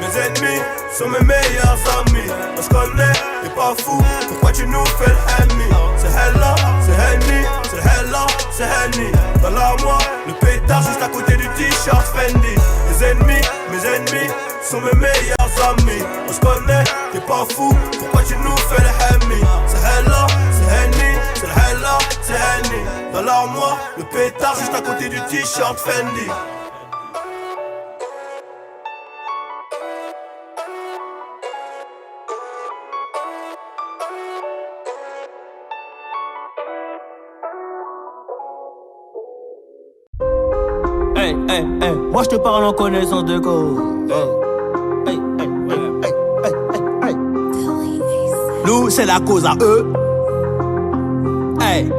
Mes ennemis sont mes meilleurs amis. On se connaît, t'es pas fou, pourquoi tu nous fais l'ennemi? C'est Hella, c'est Henny, c'est Hella, c'est Henny. Dans l'armoire, le pétard juste à côté du t-shirt Fendi. Mes ennemis sont mes meilleurs amis. On se connaît, t'es pas fou, pourquoi tu nous fais l'ennemi? C'est Hella, c'est Henny, c'est Hella, c'est Henny. Dans l'armoire, le pétard juste à côté du t-shirt Fendi. Hey, hey, hey, moi je te parle en connaissance de cause. Hey, hey, hey, hey, hey, hey, hey. Nous, c'est la cause à eux. Hey.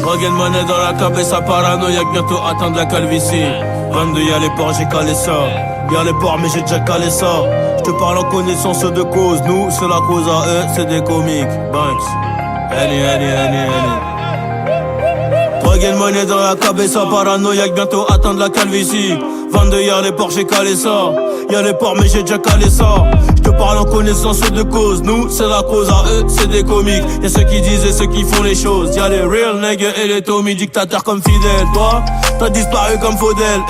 Regagne monnaie dans la cape et sa paranoïaque, bientôt atteindre la calvitie. 22, y'a les ports, j'ai calé ça. Y'a les ports, mais j'ai déjà calé ça. Je te parle en connaissance de cause. Nous, c'est la cause à eux, c'est des comiques. Banks. Henny. Regagne monnaie dans la cabe et sa paranoïaque, bientôt atteindre la calvitie. 22, y'a les ports, j'ai calé ça. Y'a les ports, mais j'ai déjà calé ça. Je te parle en connaissance de cause. Nous, c'est la cause à eux, c'est des comiques. Y'a ceux qui disent et ceux qui font les choses. Y'a les real niggas et les Tommy, dictateurs comme Fidel. Toi, t'as disparu comme Faudel.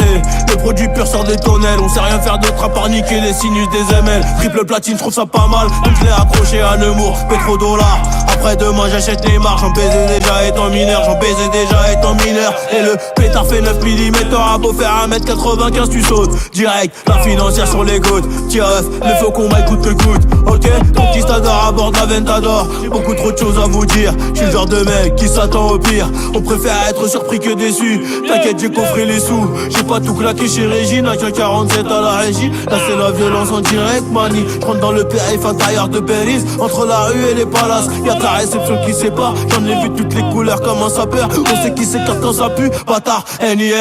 Le produit pur sort des tonnelles. On sait rien faire d'autre à part niquer les sinus des ML. Triple platine, j'trouve ça pas mal. Donc je l'ai accroché à Nemours, pétrodollars. Après demain j'achète les marques. J'en baisais déjà étant mineur. Et le pétard fait 9 mm. T'auras beau faire 1m95, tu sautes direct. La financière sur les côtes. Tiens ref, le faux combat coûte que coûte. Ok, conquistador à bord de la Ventador. J'ai beaucoup trop de choses à vous dire. J'suis le genre de mec qui s'attend au pire. On préfère être surpris que déçu. T'inquiète, j'ai coffré les sous. J'ai pas tout claqué chez Régine. Avec un 47 à la régie. Là c'est la violence en direct, mani. J'rentre dans le périph' intérieur de Péris. Entre la rue et les palaces, y'a ta réception qui sépare. J'en ai vu toutes les couleurs comme un sapeur. On sait qui s'écarte quand ça pue. Bâtard, Henny.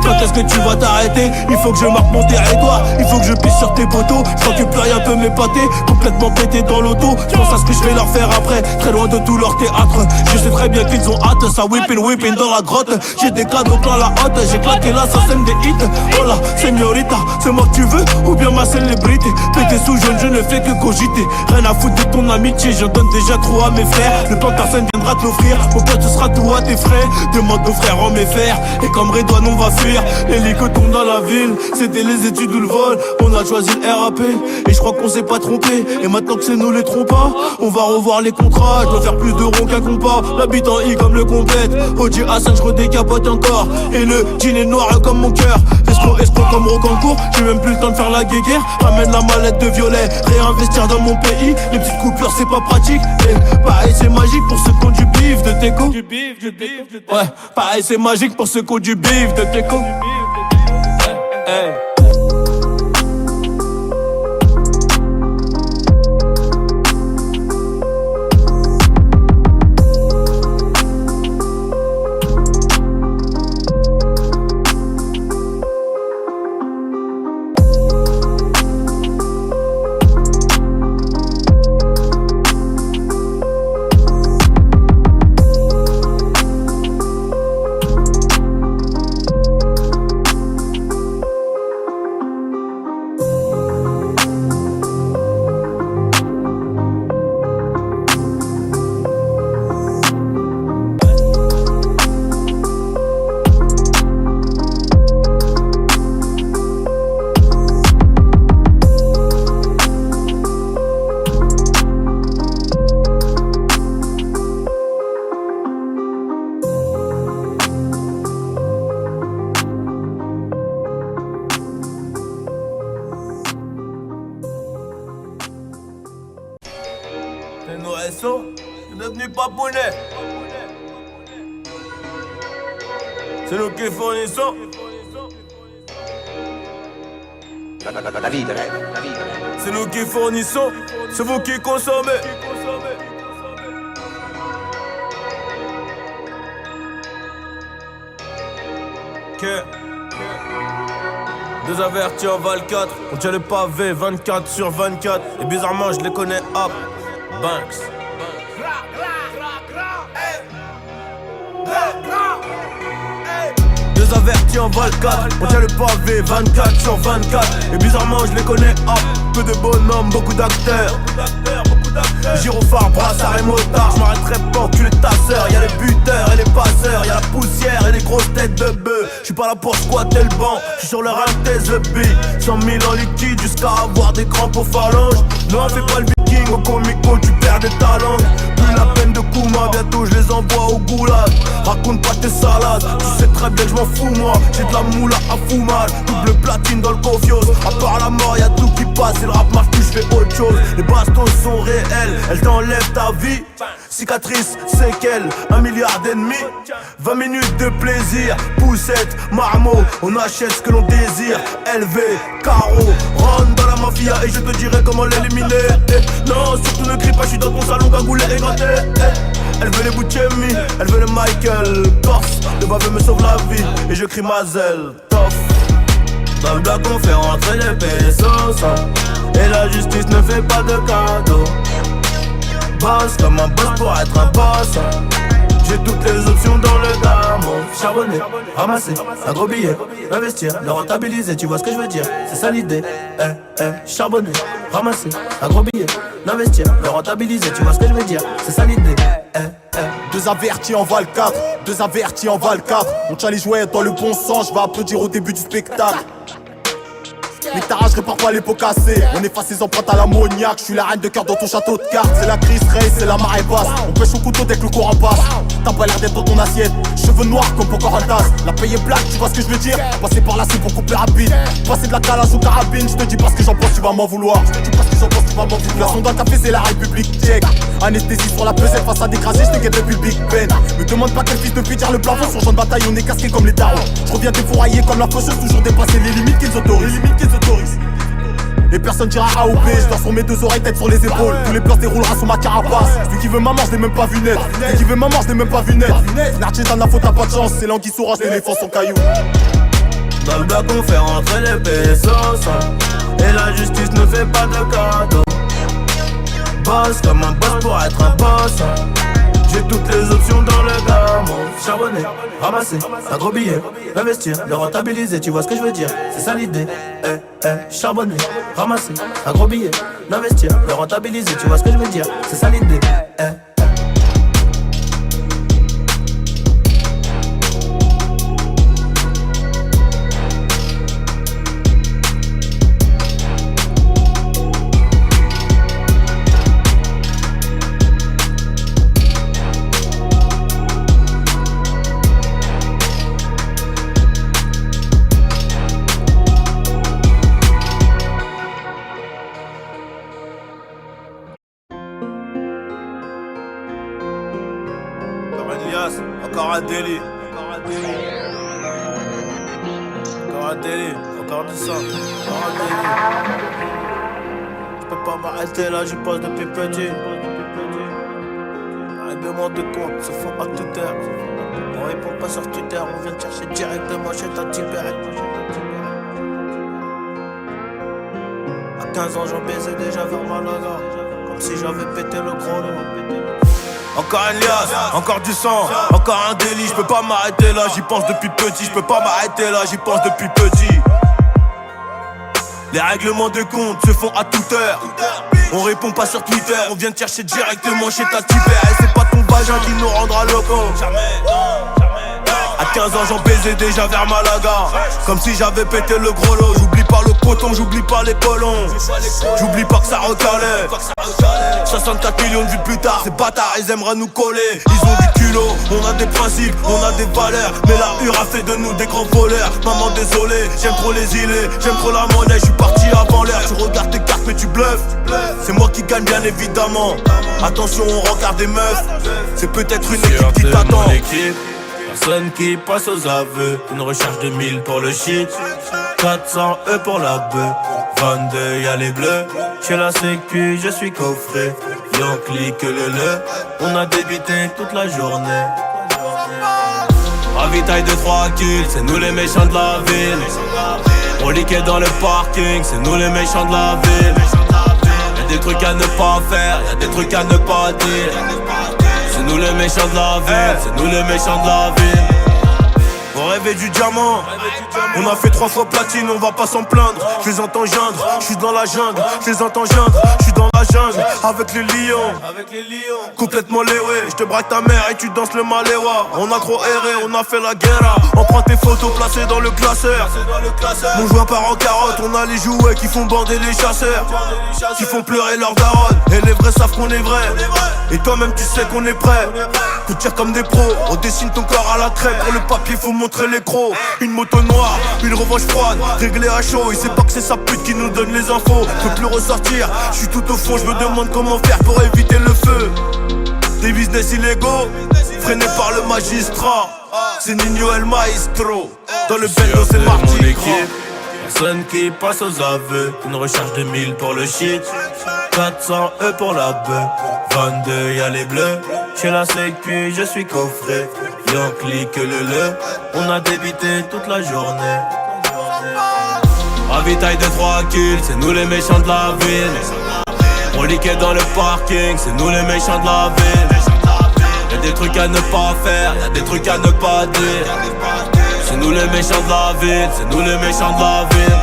Quand est-ce que tu vas t'arrêter? Il faut que je marque mon territoire. Il faut que je pisse sur tes poteaux. Je crois que plus rien peut m'épater. Complètement complètement pété dans l'auto. Je pense à ce que je vais leur faire après, très loin de tout leur théâtre. Je sais très bien qu'ils ont hâte, ça whipping dans la grotte. J'ai des cadeaux plein la hotte, j'ai claqué là, ça sème des hits. Oh là, señorita, c'est moi que tu veux ou bien ma célébrité? Pété sous jaune, je ne fais que cogiter. Rien à foutre de ton amitié, j'en donne déjà trop à mes frères. Le plan de personne viendra te l'offrir, au pire ce sera tout à tes frais. Demande aux frères en mes fers, et comme Redouane on va fuir. L'hélico tombe dans la ville, c'était les études ou le vol. On a choisi le RAP, et je crois qu'on s'est pas trompé. Et maintenant que c'est nous les trompas, on va revoir les contrats. Je dois faire plus de ronds qu'un compas, l'habite en I comme le complète. OG Hassan, je redécapote encore, et le jean est noir comme mon cœur. Escroc comme Rocancourt, j'ai même plus le temps de faire la guéguerre. Ramène la mallette de violet, réinvestir dans mon pays. Les petites coupures c'est pas pratique, et pareil c'est magique pour ceux qui ont du bif de Teco. Ouais, pareil c'est magique pour ceux qui ont du bif de Teco. Hey. C'est devenu papounet. C'est nous qui fournissons. La vie de rêve, la vie de rêve. C'est nous qui fournissons. C'est vous qui consommez. Que deux avertis en Val 4. On tient le pavé 24/24. Et bizarrement je les connais hop. Banks. Deux avertis en Val 4. On tient le pavé 24/24. Et bizarrement je les connais hop. Peu de bonhommes, beaucoup d'acteurs. Gyrophare, brassard et motard. J'm'arrêterai pas enculer ta sœur. Y'a les buteurs et les passeurs. Y'a la poussière et les grosses têtes de bœuf. J'suis pas là pour squatter le banc. J'suis sur le ring the beat. 100 000 en liquide jusqu'à avoir des crampes aux phalanges. Non fais pas le viking au comico, tu perds des talents. Plus la peine de Kouma, bientôt je les envoie au goulag. Raconte pas tes salades, tu sais très bien que je m'en fous moi. J'ai de la moula à fumage, double platine dans le cofios. À part la mort y'a tout qui passe, et le rap marche plus, je fais autre chose. Les bastos sont réels, elles t'enlèvent ta vie. Cicatrice, séquelles, 1 milliard d'ennemis. 20 minutes de plaisir, poussette, marmot. On achète ce que l'on désire. LV, carreau, rentre dans la mafia et je te dirai comment l'éliminer. Non, surtout ne crie pas, je suis dans ton salon cagoulé et gratté. Elle veut les Bouchemi, elle veut le Michael Toff, le baveux me sauve la vie et je crie Mazel Toff. Dans le bloc on fait rentrer les pesos. Et la justice ne fait pas de cadeaux. Boss comme un boss pour être un boss. J'ai toutes les options dans le damo. Charbonner, ramasser, un gros billet, investir, le rentabiliser, tu vois ce que je veux dire. C'est ça l'idée, charbonner, ramasser, un gros billet, l'investir, le rentabiliser, tu vois ce que je veux dire. C'est ça l'idée, Deux avertis en Val 4, deux avertis en Val 4. On tient les jouets dans le bon sens, je vais applaudir au début du spectacle. Les tarages réparent pas les pots cassés. On efface ses empreintes à l'ammoniaque. Je suis la reine de cœur dans ton château de cartes. C'est la crise race, c'est la marée basse. On pêche au couteau dès que le courant passe. T'as pas l'air d'être dans ton assiette. Cheveux noirs comme Pocahontas. La paye est black, tu vois ce que je veux dire. Passer par là c'est beaucoup plus rapide. Passer de la calage aux carabines. Je te dis pas ce que j'en pense, tu vas m'en vouloir. Je te dis pas ce que j'en pense, tu vas m'en vouloir. La sonde dans le café c'est la République tchèque. Anesthésie sur la pesette face à des crasés. Je te guette depuis le Big Ben. Me demande pas quel fils de pute tire le plafond. Sur champ de bataille on est casqué comme les darons. Je reviens défouraillé comme la faucheuse. Toujours dépasser les limites qu'ils autorisent. Et personne dira A ou B, je dors sur mes deux oreilles, tête sur les épaules. Tous les plans se déroulera sous ma carapace. Celui qui veut ma mort, je l'ai même pas vu net. Celui qui veut ma mort, je l'ai même pas vu net. Narchez dans la faute, t'as pas de chance. C'est l'anguille sourage, l'éléphant son caillou. Dans le bloc on fait rentrer les pesos. Et la justice ne fait pas de cadeaux. boss comme un boss pour être un boss. J'ai toutes les options dans le gamme. Charbonner, ramasser, un gros billet, investir, le rentabiliser, tu vois ce que je veux dire. C'est ça l'idée. Charbonner, ramasser, un gros billet, l'investir, le rentabiliser, tu vois ce que je veux dire. C'est ça l'idée. Encore un délit. Encore un délit. Encore du sang. Encore un délit. Je peux pas m'arrêter là, j'y pense depuis petit. Règlement de compte se font à toute heure. On répond pas sur Twitter, on vient te chercher directement chez ta Tibet. À 15 ans j'en baisais déjà vers Malaga. Comme si j'avais pété le gros lot. Encore un liasse, encore du sang, encore un délit. Je peux pas m'arrêter là, j'y pense depuis petit. Je peux pas m'arrêter là, j'y pense depuis petit. Les règlements de compte se font à toute heure. On répond pas sur Twitter, on vient te chercher directement chez ta Tibet. Et c'est pas ton vagin qui nous rendra locaux. À 15 ans j'en baisais déjà vers Malaga. Comme si j'avais pété le gros lot. J'oublie pas le coton, j'oublie pas les colons. J'oublie pas que ça recalait. 64 millions de vues plus tard, ces bâtards ils aimeraient nous coller. Ils ont du culot, on a des principes, on a des valeurs. Mais la hure a fait de nous des grands voleurs. Maman désolé, j'aime trop les îlets, j'aime trop la monnaie, je suis parti avant l'heure. Tu regardes tes cartes mais tu bluffes. C'est moi qui gagne bien évidemment. Attention on regarde des meufs. C'est peut-être une équipe qui t'attend. Personne qui passe aux aveux. Une recherche de 1000 pour le shit, 400 E pour la bœuf. 22 y'a les bleus. Chez la sécu je suis coffré. Y'en clique le. On a débité toute la journée. Ravitaille de 3 kills, c'est nous les méchants de la ville. On liquait dans le parking, c'est nous les méchants de la ville. Y'a des trucs à ne pas faire, y'a des trucs à ne pas dire. C'est nous les méchants de la ville, c'est nous les méchants de la ville. On rêvait du diamant, on a fait 3 fois platine, on va pas s'en plaindre. Je les entends geindre, je suis dans la jungle. Je les entends geindre, je suis dans la jungle. Avec les lions, complètement léwé. Je te braque ta mère et tu danses le maléwa. On a trop erré, on a fait la guerre. On prend tes photos placées dans le classeur. Mon joint part en carotte, on a les jouets qui font bander les chasseurs, qui font pleurer leurs daronnes. Et les vrais savent qu'on est vrai. Et toi-même tu sais qu'on est prêt. Coup de tir comme des pros, on dessine ton corps à la crème. Pour le papier faut montrer les crocs. Une moto noire, une revanche froide, réglée à chaud. Il sait pas que c'est sa pute qui nous donne les infos. Peut plus ressortir, je suis tout au fond. Je me demande comment faire pour éviter le feu. Des business illégaux, freinés par le magistrat. C'est Nino El Maestro. Dans le bendo c'est Marty. Personne qui passe aux aveux. Une recherche de 1000 pour le shit, 400 E pour la bœuf. 22 y'a les bleus. Chez la sécu je suis coffré. Y'en clique le. On a débité toute la journée. Ravitaille de 3 kills, c'est nous les méchants de la ville. On liquait dans le parking, c'est nous les méchants de la ville. Y'a des trucs à ne pas faire, y'a des trucs à ne pas dire. C'est nous les méchants de la ville, c'est nous les méchants de la ville.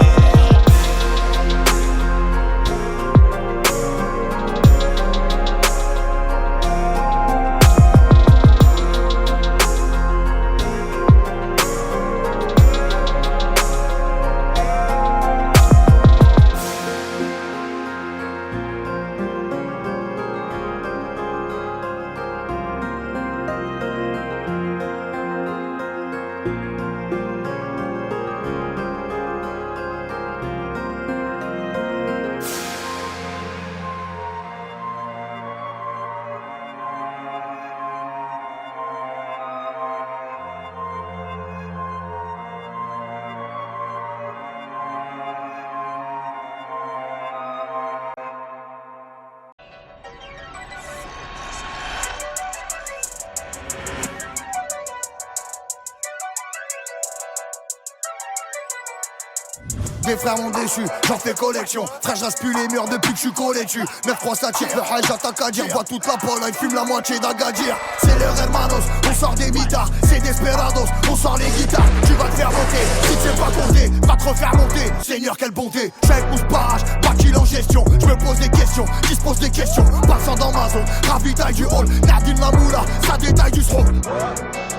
Mes frères m'ont déçu, j'en fais collection. Frère, j'rase plus les murs depuis que je suis collé dessus. 9-3 ça tire, le high j'attaque à dire. Bois toute la Pologne, fume la moitié d'Agadir. C'est leur hermanos, on sort des mitards. C'est desperados, on sort les guitares. Tu vas te faire monter, si tu sais pas compter, va te refaire monter. Seigneur, quelle bonté, j'suis avec mon sparage, pas qu'il en gestion. J'me pose des questions, qui se pose des questions. Passant dans ma zone, ravitaille du hall. Nadine Mamoula, ça détaille du stroke.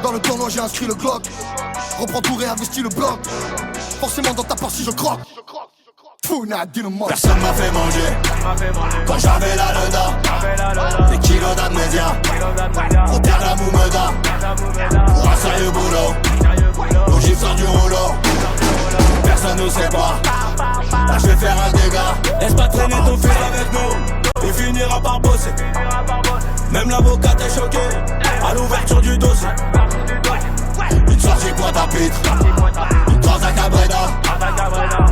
Dans le tournoi j'ai inscrit le Glock. Reprends tout, réinvestis le bloc. Forcément dans ta partie je croque. Fou Nadine moi. Personne m'a fait manger quand j'avais la leda. Des kilos d'amnésia pour perdre la moumeda. Pour un sérieux boulot, nos gifs sortent du rouleau. Personne ne sait pas, là je vais faire un dégât. Laisse pas traîner ton fils avec nous, il finira par bosser. Même l'avocat est choqué à l'ouverture du dossier. Une sortie boîte à pitre, une transe à Cabreda.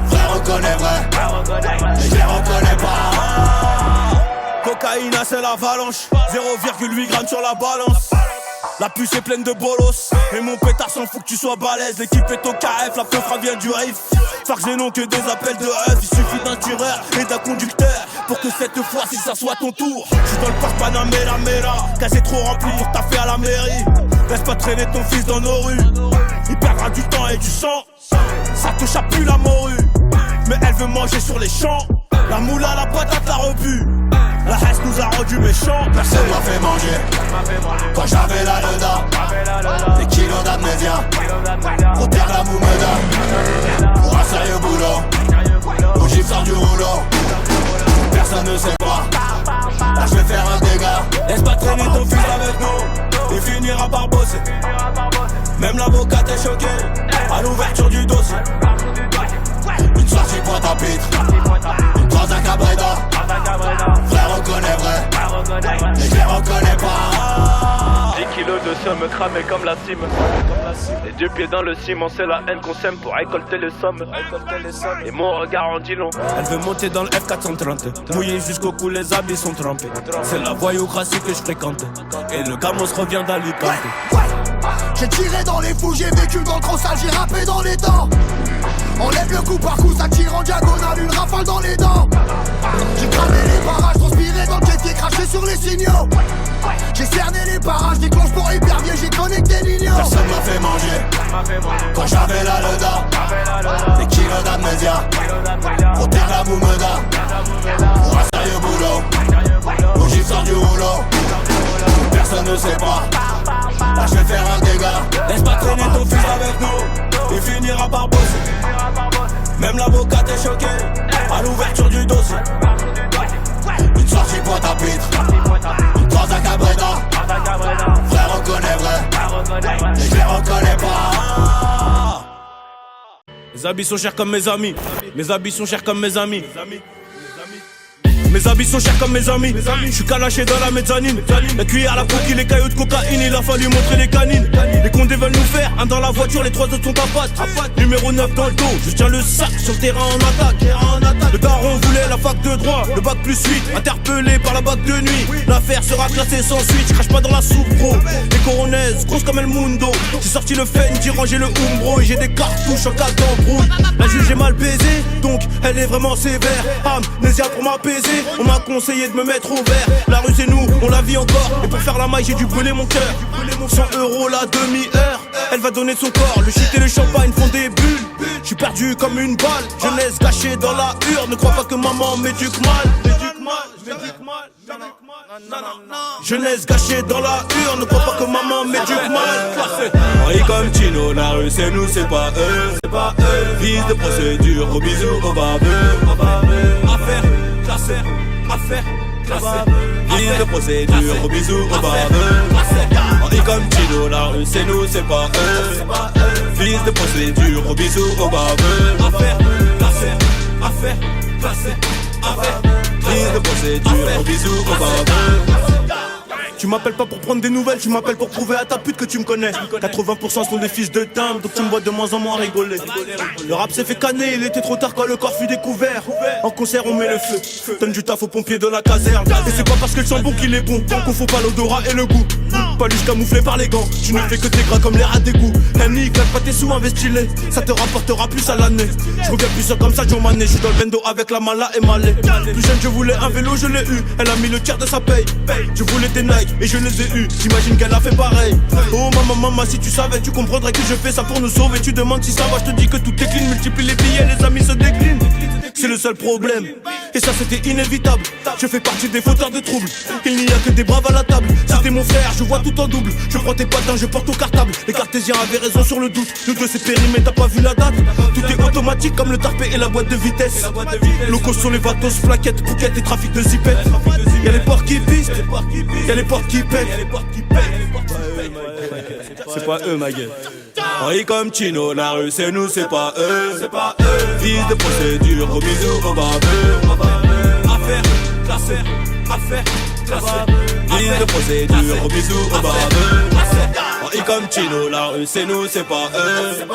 Frère reconnaît vrai, mais je les reconnais pas. Cocaïne, c'est l'avalanche, 0,8 grammes sur la balance. La puce est pleine de bolos, et mon pétard s'en fout que tu sois balèze. L'équipe est au KF, la peufra vient du riff. Farc j'ai non que des appels de rêve. Il suffit d'un tireur et d'un conducteur pour que cette fois-ci ça soit ton tour. J'suis dans le parc Panamera Mera, casé trop rempli pour taffer à la mairie. Laisse pas traîner ton fils dans nos rues, il perdra du temps et du sang. Ça te chape plus la morue, mais elle veut manger sur les champs. La moula, la patate, la rebut. La haine nous a rendu méchants. Personne m'a fait manger quand j'avais la leda. Des kilos d'amnésia pour perdre la moumeda. Pour un sérieux boulot, nos gifs sortent du rouleau. Personne ne sait pas, là je vais faire un dégât. Laisse pas traîner ton fils avec nous, il finira par bosser. Même l'avocat est choqué à l'ouverture du dossier. Une sortie boîte à pitre, une transe à Cabreda. Frère reconnaît vrai, mais je les reconnais pas. 10 kilos de somme cramés comme la cime. Les deux pieds dans le ciment, c'est la haine qu'on sème pour récolter les sommes. Et mon regard en dit long. Elle veut monter dans le F430, mouillé jusqu'au cou, les habits sont trempés. C'est la voyoucratie que je fréquente, et le gamos revient d'Alicante. J'ai tiré dans les fous, j'ai vécu dans le gros sale, j'ai rappé dans les dents. On lève le coup par coup, ça tire en diagonale, une rafale dans les dents. J'ai cramé les barrages, transpiré dans le jet, craché sur les signaux. J'ai cerné les parages, déclenche pour hypervier, j'ai connecté l'igno. Personne m'a fait manger quand j'avais la leda. Des kilos d'amnésia pour perdre la moumeda. Pour un sérieux boulot, nos gifs sortent du rouleau. Personne ne sait pas, là je vais faire un dégât. Laisse pas traîner ton fils avec nous, il finira par bosser. Même l'avocat est choqué à l'ouverture du dossier. Une sortie boîte à pitre, une transe à Cabreda. Frère reconnaît vrai, mais je les reconnais pas. Mes habits sont chers comme mes amis, mes habits sont chers comme mes amis. Mes habits sont chers comme mes amis. Je suis calaché dans la mezzanine. La cuillère, la coquille, les cailloux de cocaïne. Il a fallu montrer les canines. Les condés veulent nous faire un dans la voiture, les trois autres sont à patte. Numéro 9 dans le dos, je tiens le sac sur le terrain en attaque. Le daron voulait la fac de droit, le bac plus 8. Interpellé par la bac de nuit, l'affaire sera classée sans suite. Je crache pas dans la soupe bro. Les coronaises, grosses comme El Mundo. J'ai sorti le fen, j'ai rangé le umbro. Et j'ai des cartouches en cas d'embrouille. La juge est mal baisée, donc elle est vraiment sévère. Amnésia pour m'apaiser. On m'a conseillé de me mettre au vert. La rue c'est nous, on la vit encore. Et pour faire la maille j'ai dû brûler mon cœur. 100 € la demi-heure. Elle va donner son corps, le shit et le champagne font des bulles. Je suis perdu comme une balle, jeunesse gâchée dans la urne. Ne crois pas que maman m'éduque mal. Jeunesse gâchée dans la urne. Ne crois pas que maman m'éduque mal. Henri comme Tino, la rue c'est nous, c'est pas eux. Fils de procédure, gros bisous au baveux. Affaire, classée, affaire, classée. Fils de procédure, gros bisous au baveux. Henri comme Tino, la rue c'est nous, c'est pas eux. Fils de procédure, gros bisous au baveux. Affaire, classée, affaire, classée, affaire. Fils de procédure, gros bisous au baveux. Tu m'appelles pas pour prendre des nouvelles, tu m'appelles pour prouver à ta pute que tu me connais. 80% sont des fils de timbre, donc tu me vois de moins en moins rigoler. Le rap s'est fait canner, il était trop tard quand le corps fut découvert. En concert on met le feu, donne du taf aux pompiers de la caserne. Et c'est pas parce que le sambon qu'il est bon. Confond pas l'odorat et le goût. Pas juste camouflé par les gants. Tu ne fais que tes gras comme les rats d'égout. Henny, claque pas tes sous, investis-les. Ça te rapportera plus à l'année. Je reviens plus seul comme ça, Joe Mané. Je suis dans le bendo avec la mala et Malé. Plus jeune, je voulais un vélo, je l'ai eu. Elle a mis le tiers de sa paye. Je voulais des Nike et je les ai eu. J'imagine qu'elle a fait pareil. Oh maman, si tu savais, tu comprendrais que je fais ça pour nous sauver. Tu demandes si ça va, je te dis que tout est clean. Multiplie les billets, les amis se déclinent. C'est le seul problème. Et ça c'était inévitable. Je fais partie des fauteurs de troubles. Il n'y a que des braves à la table. Si t'es mon frère, je vois tout en double. Je prends tes patins, je porte au cartable. Les cartésiens avaient raison sur le doute. Nous deux c'est périmé, t'as pas vu la date. Tout est automatique comme le tarpé et la boîte de vitesse. Locaux sur les vatos, plaquettes, bouquettes et trafic de zipette. Y'a les portes qui pissent, y'a les portes qui pètent. C'est pas eux ma gueule. Henri comme Chino, la rue c'est nous, c'est pas eux. Fils de procédure, au bisou, au barbeux. Affaire classée, affaire classée. Fils de procédure, au bisou, au barbeux. Henri comme Chino, la rue c'est nous, c'est pas eux.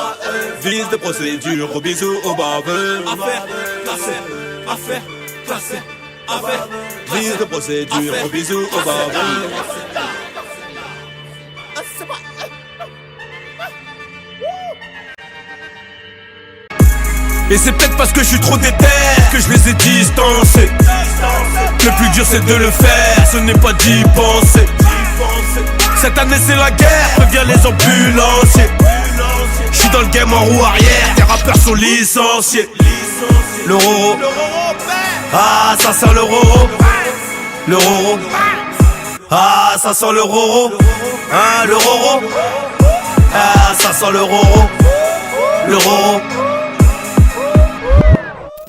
Fils de procédure, au bisou, au barbeux. Affaire classée, affaire classée. Affaire fils de procédure, au bisou, au barbeux. Et c'est peut-être parce que je suis trop déter que je les ai distancés. Le plus dur c'est de le faire, ce n'est pas d'y penser. Cette année c'est la guerre, préviens les ambulanciers. Je suis dans le game en roue arrière, tes rappeurs sont licenciés. Le roro, ah ça sent le roro. Le roro, ah ça sent le roro. Hein le roro, ah ça sent le roro. Le roro.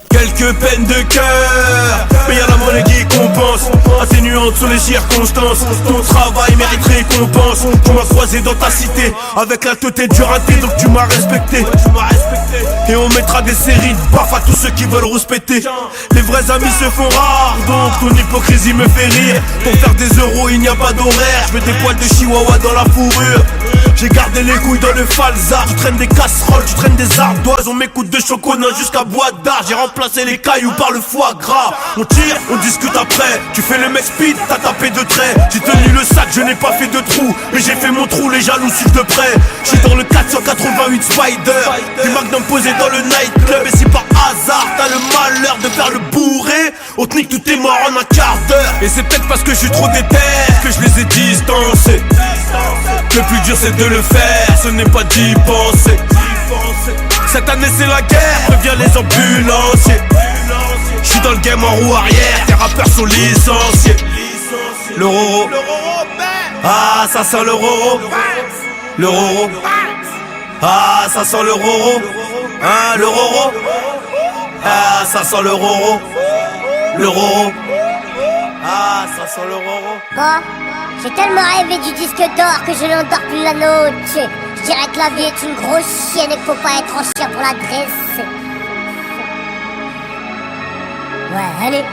Quelques peines de cœur, mais y'a la monnaie qui compense. Atténuante sur les circonstances. Ton travail mérite récompense. Tu m'as croisé dans ta cité avec la tête du raté, donc tu m'as respecté. Et on mettra des séries de baffes à tous ceux qui veulent rouspéter. Les vrais amis se font rares, donc ton hypocrisie me fait rire. Pour faire des euros il n'y a pas d'horaire. Je mets des poils de chihuahua dans la fourrure. J'ai gardé les couilles dans le falzar. Tu traînes des casseroles, tu traînes des ardoises. On m'écoute de chocolat jusqu'à bois d'art. J'ai remplacé les cailloux par le foie gras. On tire, on discute après. Tu fais le mec speed, t'as tapé de traits. J'ai tenu le sac, je n'ai pas fait de trou. Mais j'ai fait mon trou, les jaloux suivent de près. J'suis dans le 488 Spider. Du Magnum posé dans le nightclub. Et si par hasard t'as le malheur de faire le bourré, on te nique, tout est mort en un quart d'heure. Et c'est peut-être parce que je suis trop déter que je les ai distancés. Le plus dur c'est de le faire, ce n'est pas d'y penser. Cette année c'est la guerre, préviens les ambulanciers. J'suis dans le game en roue arrière, tes rappeurs sont licenciés. Le roro, ah ça sent le roro. Le roro, ah ça sent le roro. Hein le roro, ah ça sent le roro. Le roro, ah ça sent le roro. Bon, j'ai tellement rêvé du disque d'or que je n'endors plus la noche. Je dirais que la vie est une grosse chienne et qu'il faut pas être en chien pour la dresser. Ouais, allez.